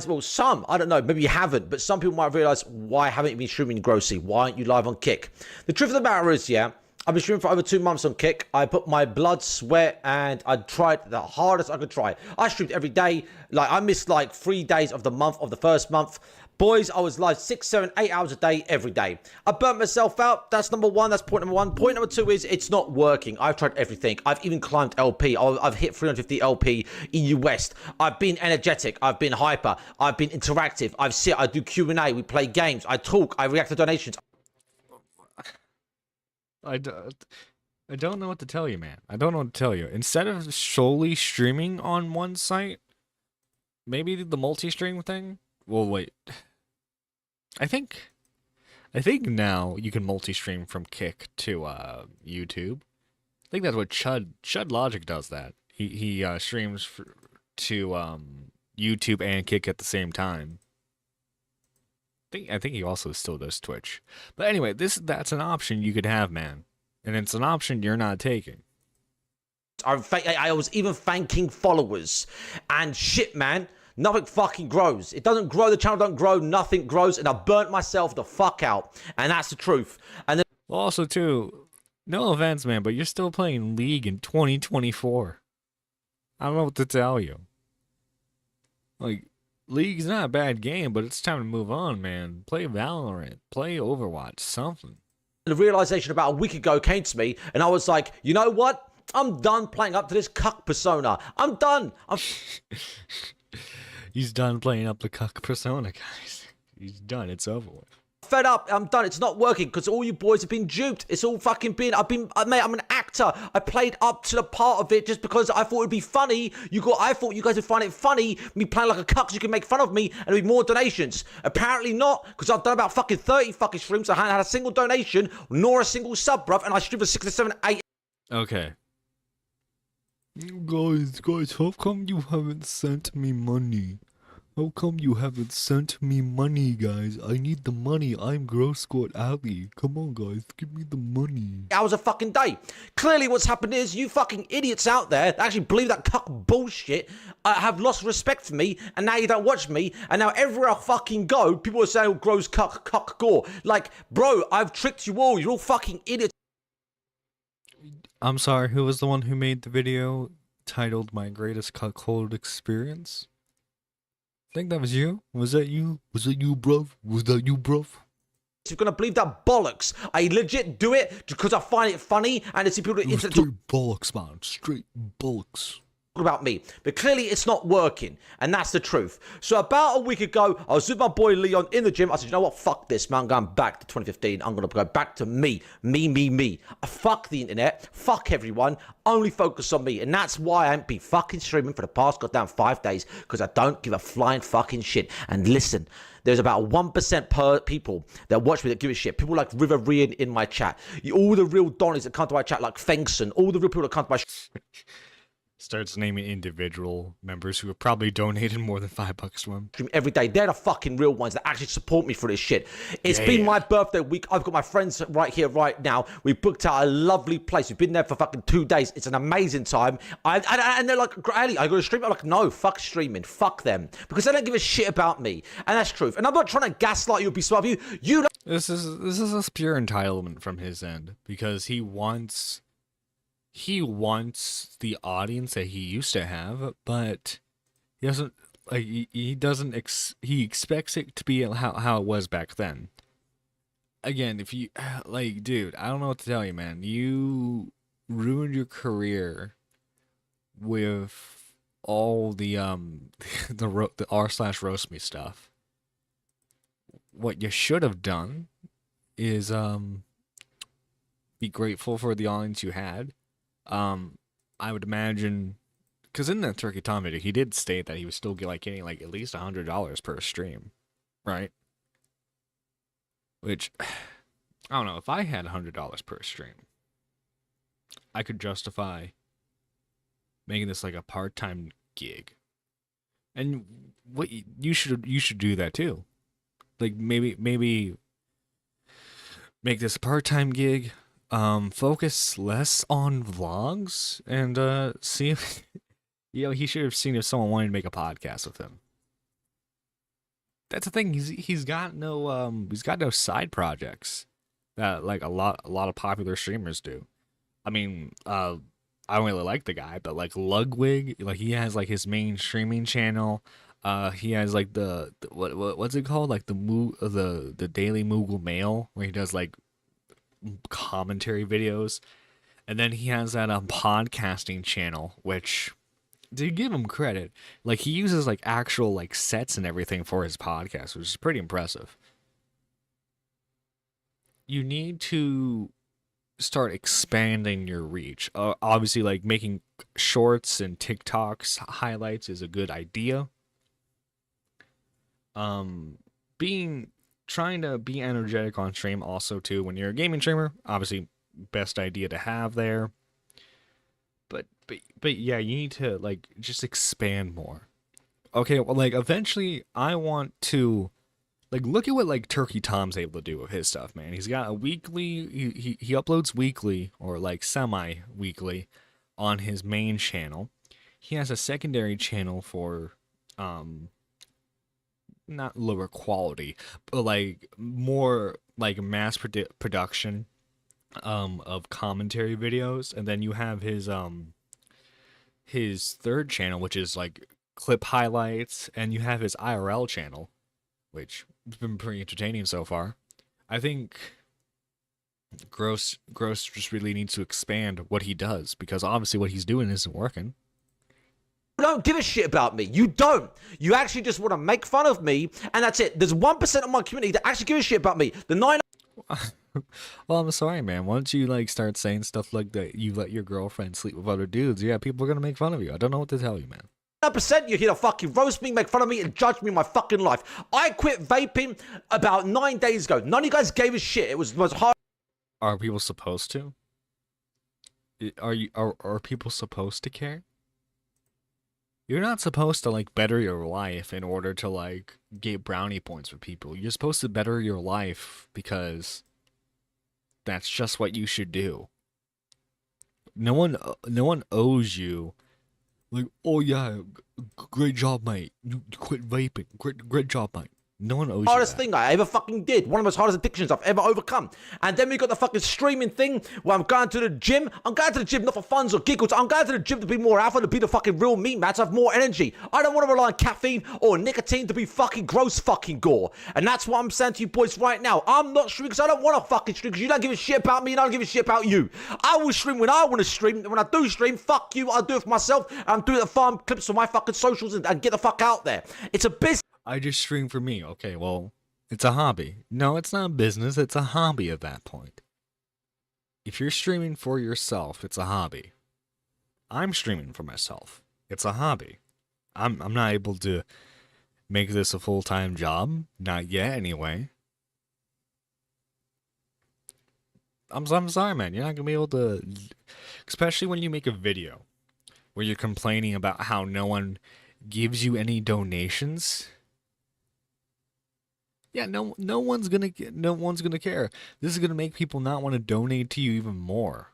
Well, some, I don't know, maybe you haven't, but some people might realize, why haven't you been streaming Grossy? Why aren't you live on Kick? The truth of the matter is, yeah, I've been streaming for over 2 months on Kick. I put my blood, sweat, and I tried the hardest I could try. I streamed every day. Like, I missed like 3 days of the month, of the first month. Boys, I was live 6, 7, 8 hours a day, every day. I burnt myself out. That's number one. That's point number one. Point number two is it's not working. I've tried everything. I've even climbed LP. I've hit 350 LP EU West. I've been energetic. I've been hyper. I've been interactive. I do Q&A. We play games. I talk. I react to donations. I don't know what to tell you, man. I don't know what to tell you. Instead of solely streaming on one site, maybe the multi-stream thing? Well, wait. I think now you can multi-stream from Kick to YouTube. I think that's what Chud Logic does. That he streams to YouTube and Kick at the same time. I think he also still does Twitch. But anyway, that's an option you could have, man, and it's an option you're not taking. I was even thanking followers and shit, man. Nothing fucking grows. It doesn't grow. The channel don't grow. Nothing grows. And I burnt myself the fuck out. And that's the truth. And then well, also, too, no offense, man, but you're still playing League in 2024. I don't know what to tell you. Like, League's not a bad game, but it's time to move on, man. Play Valorant. Play Overwatch. Something. The realization about a week ago came to me. And I was like, you know what? I'm done playing up to this cuck persona. I'm done. He's done playing up the cuck persona, guys. He's done. It's over with. Fed up. I'm done. It's not working because all you boys have been duped. It's all fucking been. Mate, I'm an actor. I played up to the part of it just because I thought it'd be funny. I thought you guys would find it funny, me playing like a cuck so you can make fun of me and there'd be more donations. Apparently not, because I've done about fucking 30 fucking streams. I haven't had a single donation nor a single sub, bruv, and I streamed for 6 to 7, 8. Okay. Guys, how come you haven't sent me money? How come you haven't sent me money, guys? I need the money. I'm Gross Squad Ali. Come on, guys, give me the money. Hours a fucking day. Clearly what's happened is you fucking idiots out there that actually believe that cuck bullshit have lost respect for me, and now you don't watch me, and now everywhere I fucking go, people are saying, oh, Gross cuck Gore. Like, bro, I've tricked you all. You're all fucking idiots. I'm sorry, who was the one who made the video titled My Greatest Cuckold Experience? I think that was you. Was that you? Was that you, bruv? Was that you, bruv? You're gonna believe that bollocks. I legit do it because I find it funny and it's people that straight bollocks, man. Straight bollocks. About me, but clearly it's not working, and that's the truth. So about a week ago, I was with my boy Leon in the gym. I said, you know what, fuck this, man. I'm going back to 2015. I'm gonna go back to me. I fuck the internet, fuck everyone, only focus on me. And that's why I ain't been fucking streaming for the past goddamn 5 days, because I don't give a flying fucking shit. And listen, there's about 1% per people that watch me that give a shit. People like River Rian in my chat. All the real Donnies that come to my chat, like Fengson. All the real people that come to my Starts naming individual members who have probably donated more than $5 to him. Every day. They're the fucking real ones that actually support me for this shit. It's been my birthday week. I've got my friends right here, right now. We booked out a lovely place. We've been there for fucking 2 days. It's an amazing time. And they're like, Ali, I got to stream. I'm like, no, fuck streaming. Fuck them. Because they don't give a shit about me. And that's truth. And I'm not trying to gaslight you or be smart with you. You don't. This is a pure entitlement from his end because he wants the audience that he used to have, but he doesn't like he expects it to be how it was back then. Again, if you like, dude, I don't know what to tell you, man. You ruined your career with all the r/roast me stuff. what you should have done is be grateful for the audience you had. I would imagine, because in that Turkey Tom video, he did state that he was still getting like at least $100 per stream, right? Which, I don't know, if I had $100 per stream, I could justify making this like a part-time gig. And what you should do that too. Like maybe make this a part-time gig, focus less on vlogs, and see if he should have seen if someone wanted to make a podcast with him. That's the thing. He's got no side projects that like a lot of popular streamers do. I mean, I don't really like the guy, but like Ludwig, like he has like his main streaming channel. He has like the what's it called? Like the Daily Moogle Mail, where he does like commentary videos, and then he has that podcasting channel, which, to give him credit, like he uses like actual like sets and everything for his podcast, which is pretty impressive. You need to start expanding your reach. Obviously, like making shorts and TikToks highlights is a good idea. Trying to be energetic on stream also too when you're a gaming streamer, obviously best idea to have there. But yeah, you need to like just expand more. Okay, well, like eventually I want to like look at what like Turkey Tom's able to do with his stuff, man. He's got a weekly, he uploads weekly or like semi-weekly on his main channel. He has a secondary channel for not lower quality, but like more like mass production of commentary videos, and then you have his third channel, which is like clip highlights, and you have his IRL channel, which has been pretty entertaining so far. I think Gross just really needs to expand what he does, because obviously what he's doing isn't working. You don't give a shit about me. You don't. You actually just want to make fun of me, and that's it. There's 1% of my community that actually give a shit about me. The 9. Well, I'm sorry, man. Once you like start saying stuff like that, you let your girlfriend sleep with other dudes, yeah, people are gonna make fun of you. I don't know what to tell you, man. 9% you're here to fucking roast me, make fun of me, and judge me in my fucking life. I quit vaping about 9 days ago. None of you guys gave a shit. It was the most hard. Are people supposed to? Are people supposed to care? You're not supposed to like better your life in order to like get brownie points with people. You're supposed to better your life because that's just what you should do. No one owes you like, oh yeah, great job, mate. You quit vaping. Great job, mate. No one owes you hardest that. thing I ever fucking did. One of the most hardest addictions I've ever overcome. And then we got the fucking streaming thing where I'm going to the gym. I'm going to the gym not for funs or giggles. I'm going to the gym to be more alpha, to be the fucking real me, man, to have more energy. I don't want to rely on caffeine or nicotine to be fucking gross fucking gore. And that's what I'm saying to you boys right now. I'm not streaming because I don't want to fucking stream, because you don't give a shit about me and I don't give a shit about you. I will stream when I want to stream. And when I do stream, fuck you, I'll do it for myself. And I'm doing the farm clips for my fucking socials and get the fuck out there. It's a business. I just stream for me. Okay, well, it's a hobby. No, it's not business. It's a hobby at that point. If you're streaming for yourself, it's a hobby. I'm streaming for myself. It's a hobby. I'm not able to make this a full-time job. Not yet, anyway. I'm sorry, man. You're not gonna be able to, especially when you make a video where you're complaining about how no one gives you any donations. Yeah, no one's gonna care. This is gonna make people not want to donate to you even more.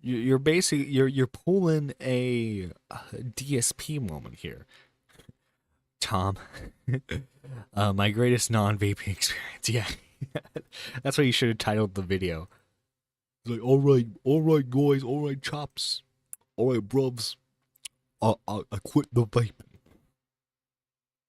You're basically you're pulling a DSP moment here, Tom. My greatest non-vaping experience. Yeah, that's what you should have titled the video. It's like, all right, guys, all right, chops, all right, bruvs. I quit the vaping.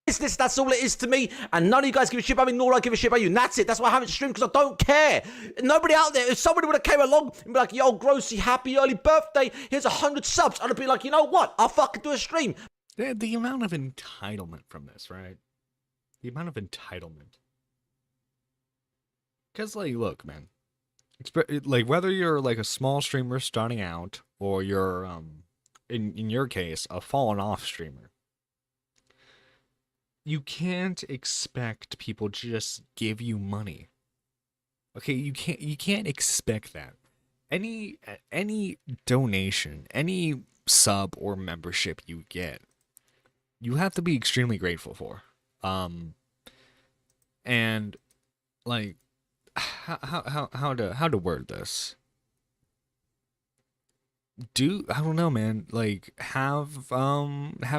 Business, that's all it is to me, and none of you guys give a shit about me, nor I give a shit about you, and that's it. That's why I haven't streamed, because I don't care. Nobody out there, if somebody would have came along and be like, yo, Grossy, happy early birthday, here's 100 subs, I'd be like, you know what, I'll fucking do a stream. The amount of entitlement from this, right? The amount of entitlement. Because, like, look, man. Like, whether you're, like, a small streamer starting out, or you're, in your case, a fallen off streamer, you can't expect people to just give you money. Okay, you can't expect that. Any donation, any sub or membership you get, you have to be extremely grateful for. And like how to word this? I don't know, man. Like have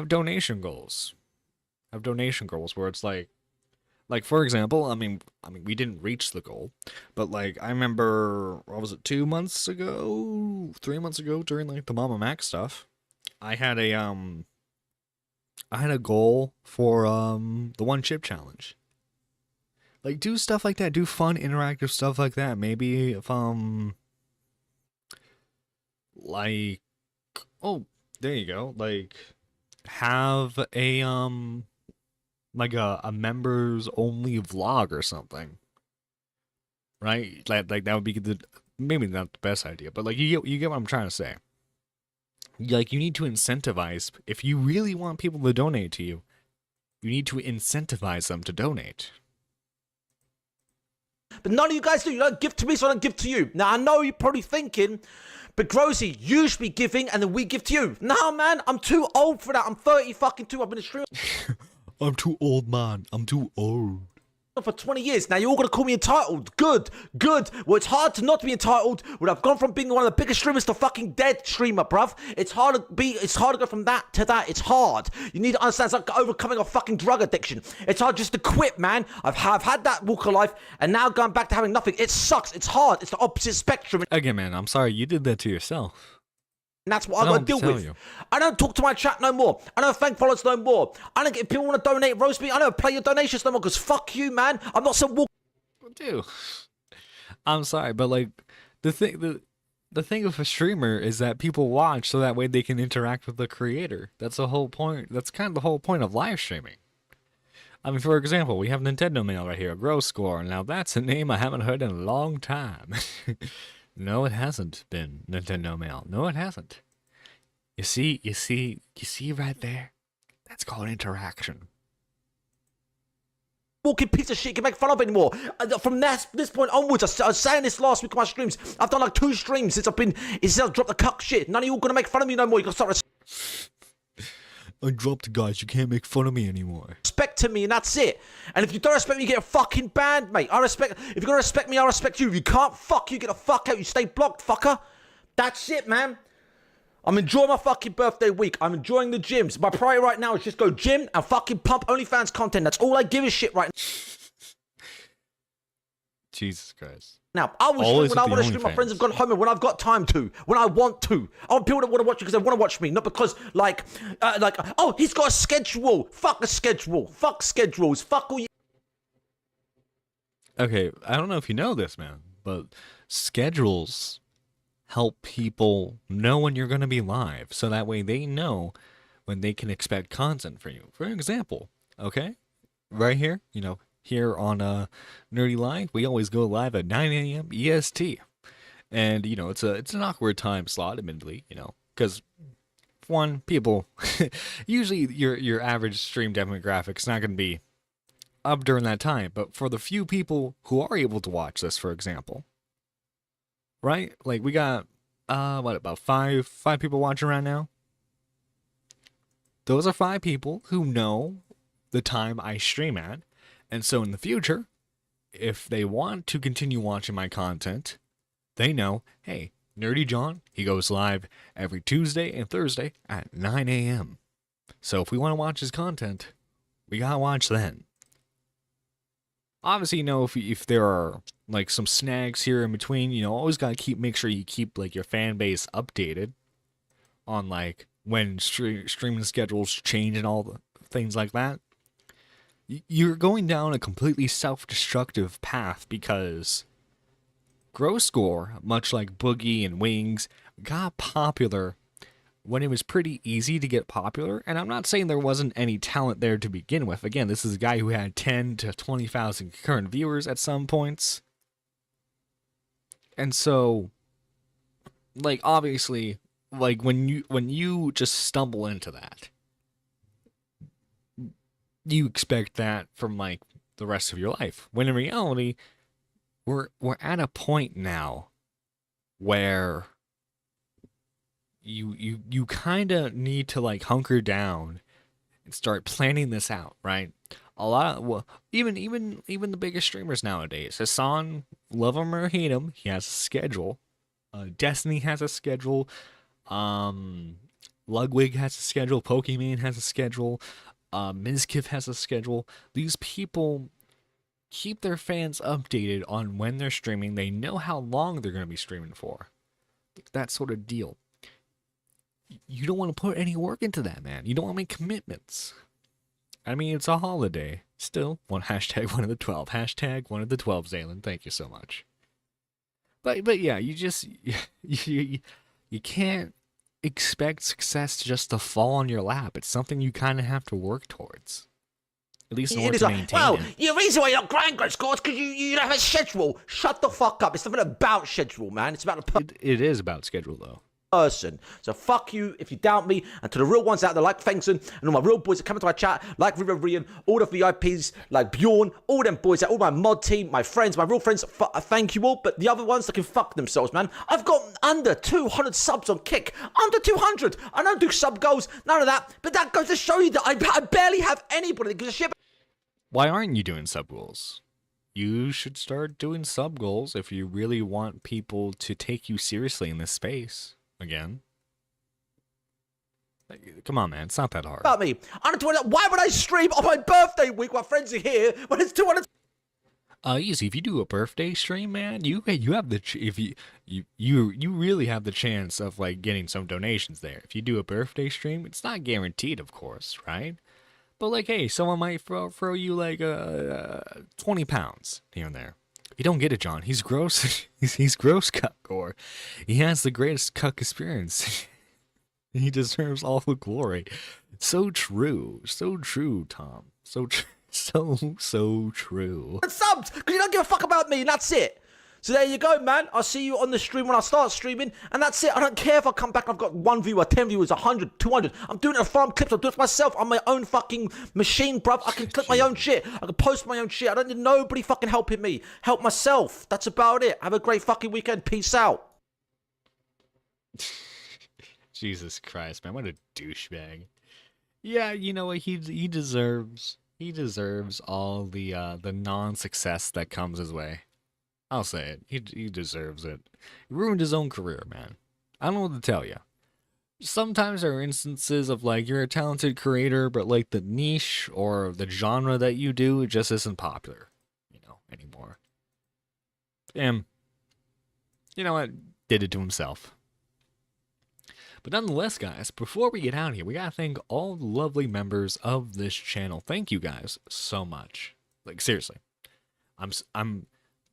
donation goals. Have donation goals where it's like for example, I mean we didn't reach the goal, but like I remember, what was it, 3 months ago during like the Mama Mac stuff, I had a goal for the one chip challenge. Like, do stuff like that, do fun interactive stuff like that. Maybe if like, oh, there you go, like have a like a members only vlog or something, right? Like that would be maybe not the best idea, but like you get what I'm trying to say. Like, you need to incentivize, if you really want people to donate to you, you need to incentivize them to donate. But none of you guys do. You don't give to me, so I don't give to you. Now, I know you're probably thinking, but Grozy, you should be giving, and then we give to you. Nah, man, I'm too old for that. I'm 30 fucking 2. I've been a streamer. I'm too old, man. I'm too old. For 20 years. Now you're all gonna call me entitled. Good. Well, it's hard to not be entitled when I've gone from being one of the biggest streamers to fucking dead streamer, bruv. It's hard to go from that to that. It's hard. You need to understand, it's like overcoming a fucking drug addiction. It's hard just to quit, man. I've had that walk of life, and now going back to having nothing. It sucks. It's hard. It's the opposite spectrum. Again, man, I'm sorry you did that to yourself. And that's what I gotta deal with. I don't talk to my chat no more. I don't thank followers no more. I don't get, if people want to donate, roast me, I don't play your donations no more, because fuck you, man. I'm not some walk. Dude, I'm sorry, but like the thing of a streamer is that people watch so that way they can interact with the creator. That's the whole point. That's kind of the whole point of live streaming. I mean, for example, we have Nintendo Mail right here, Gore. Now that's a name I haven't heard in a long time. No, it hasn't been Nintendo Mail. No, it hasn't. You see right there? That's called interaction. Walking piece of shit you can make fun of anymore. From this point onwards, I was saying this last week on my streams. I've done like 2 streams since I've dropped the cuck shit. None of you are gonna make fun of me no more. You gotta start I dropped, guys. You can't make fun of me anymore. Respect me, and that's it. And if you don't respect me, you get a fucking banned, mate. If you're gonna respect me, I respect you. If you can't, fuck you, get the fuck out. You stay blocked, fucker. That's it, man. I'm enjoying my fucking birthday week. I'm enjoying the gyms. My priority right now is just go gym and fucking pump OnlyFans content. That's all I give a shit right now. Jesus Christ. Now, I will stream when I want to stream. My friends have gone home, and when I've got time to, when I want to. I want people that want to watch me because they want to watch me, not because oh, he's got a schedule. Fuck a schedule. Fuck schedules. Fuck all you. Okay, I don't know if you know this, man, but schedules help people know when you're going to be live, so that way they know when they can expect content from you. For example, okay, right here, here on Nerdy Live, we always go live at 9 a.m. EST. And, it's an awkward time slot, admittedly, because, one, people, usually your average stream demographic's not going to be up during that time. But for the few people who are able to watch this, for example, right? Like, we got, about five people watching right now? Those are 5 people who know the time I stream at. And so in the future, if they want to continue watching my content, they know, hey, Nerdy John, he goes live every Tuesday and Thursday at 9 a.m. So if we want to watch his content, we gotta watch then. Obviously, if there are like some snags here in between, always gotta make sure you keep like your fan base updated on like when streaming schedules change and all the things like that. You're going down a completely self-destructive path because Gore, much like Boogie and Wings, got popular when it was pretty easy to get popular. And I'm not saying there wasn't any talent there to begin with. Again, this is a guy who had 10 to 20,000 concurrent viewers at some points. And so, like, obviously, like, when you just stumble into that, you expect that from, like, the rest of your life. When in reality, we're at a point now where you kind of need to, like, hunker down and start planning this out, right? Even the biggest streamers nowadays, Hassan, love him or hate him, he has a schedule. Destiny has a schedule. Ludwig has a schedule. Pokemon has a schedule. Mizkif has a schedule. These people keep their fans updated on when they're streaming. They know how long they're going to be streaming for. That sort of deal. You don't want to put any work into that, man. You don't want to make commitments. I mean, it's a holiday. Still, hashtag one of the 12. Hashtag one of the 12, Zaylen. Thank you so much. But yeah, you can't expect success just to fall on your lap. It's something you kind of have to work towards. At least in order to maintain well, it. the reason why you're not growing, Chris, is because you don't have a schedule. Shut the fuck up. It's nothing about schedule, man. It's about the It is about schedule, though. Person. So fuck you if you doubt me, and to the real ones out there like Fengson and all my real boys that come into my chat, like Riverian, all the VIPs like Bjorn, all them boys, all my mod team, my friends, my real friends, thank you all. But the other ones that can fuck themselves, man. I've got under 200 subs on Kick. Under 200. I don't do sub goals, none of that. But that goes to show you that I barely have anybody that gives a shit. Why aren't you doing sub goals? You should start doing sub goals if you really want people to take you seriously in this space. Again. Come on, man. It's not that hard. About me. Why would I stream on my birthday week while friends are here when it's 200? Easy. If you do a birthday stream, man, you have the you really have the chance of, like, getting some donations there. If you do a birthday stream, it's not guaranteed, of course, right? But, like, hey, someone might throw you like 20 pounds here and there. You don't get it, John. He's gross. he's gross, cut Gore. He has the greatest cuck experience. He deserves all the glory. So true. So true, Tom. So true. Subs, because you don't give a fuck about me, and that's it. So there you go, man. I'll see you on the stream when I start streaming, and that's it. I don't care if I come back and I've got 1 viewer, 10 viewers, 100, 200. I'm doing it to farm clips. I'm doing it myself. I'm my own fucking machine, bruv. I can clip my own shit. I can post my own shit. I don't need nobody fucking helping me. Help myself. That's about it. Have a great fucking weekend. Peace out. Jesus Christ, man. What a douchebag. Yeah, you know what? He deserves all the non-success that comes his way. I'll say it. He deserves it. He ruined his own career, man. I don't know what to tell you. Sometimes there are instances of, like, you're a talented creator, but, like, the niche or the genre that you do just isn't popular, anymore. And, you know what? Did it to himself. But nonetheless, guys, before we get out of here, we gotta thank all the lovely members of this channel. Thank you guys so much. Like, seriously. I'm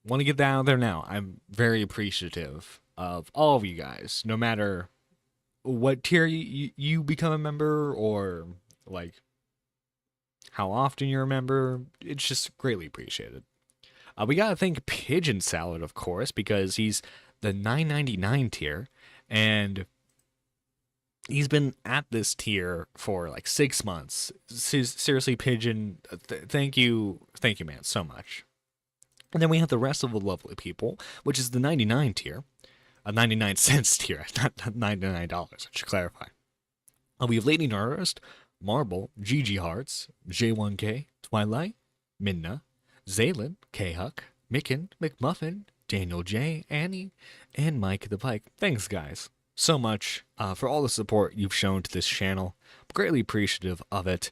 want to get that out there now. I'm very appreciative of all of you guys, no matter what tier you become a member or, like, how often you're a member. It's just greatly appreciated. We gotta thank Pigeon Salad, of course, because he's the $9.99 tier, and he's been at this tier for like 6 months. Seriously, Pigeon, thank you, man, so much. And then we have the rest of the lovely people, which is the 99 tier, a 99 cents tier, not $99. I should clarify. We have Lady Nerdiest, Marble, GG Hearts, J1K, Twilight, Minna, Zaylin, K-Huck, Micken, McMuffin, Daniel J, Annie, and Mike the Pike. Thanks, guys, so much for all the support you've shown to this channel. I'm greatly appreciative of it.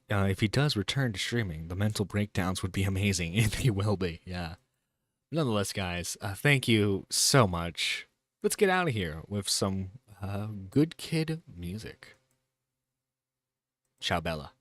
If he does return to streaming, the mental breakdowns would be amazing, and they will be, yeah. Nonetheless, guys, thank you so much. Let's get out of here with some good kid music. Ciao, Bella.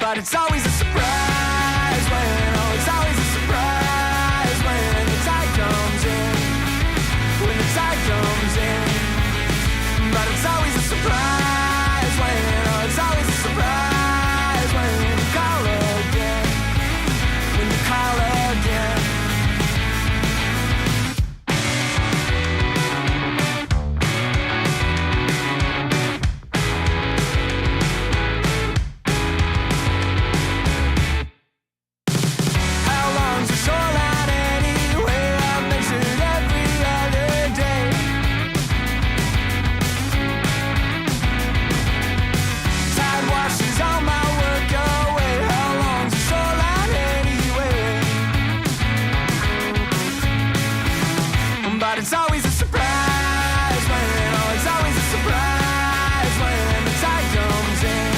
But it's always a surprise when, oh, it's always a surprise when the tide comes in. When the tide comes in. But it's always a surprise when, oh, it's always a surprise when you call again. When you call again. How long's the shoreline anyway? I measured every other day. Tide washes all my work away. How long's the shoreline anyway? But it's always a surprise when, oh, it's always a surprise when the tide comes in.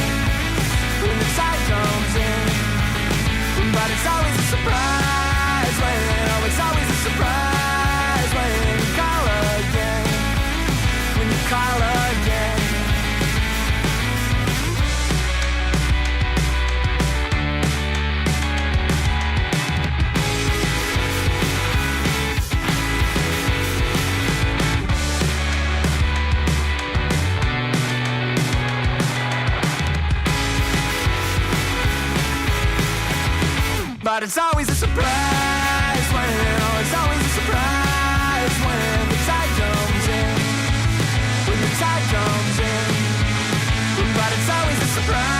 When the tide comes in. But it's always a surprise when, oh, it's always a surprise when you call again. When you call again. But it's always a surprise when, oh, it's always a surprise when the tide comes in. When the tide comes in. But it's always a surprise.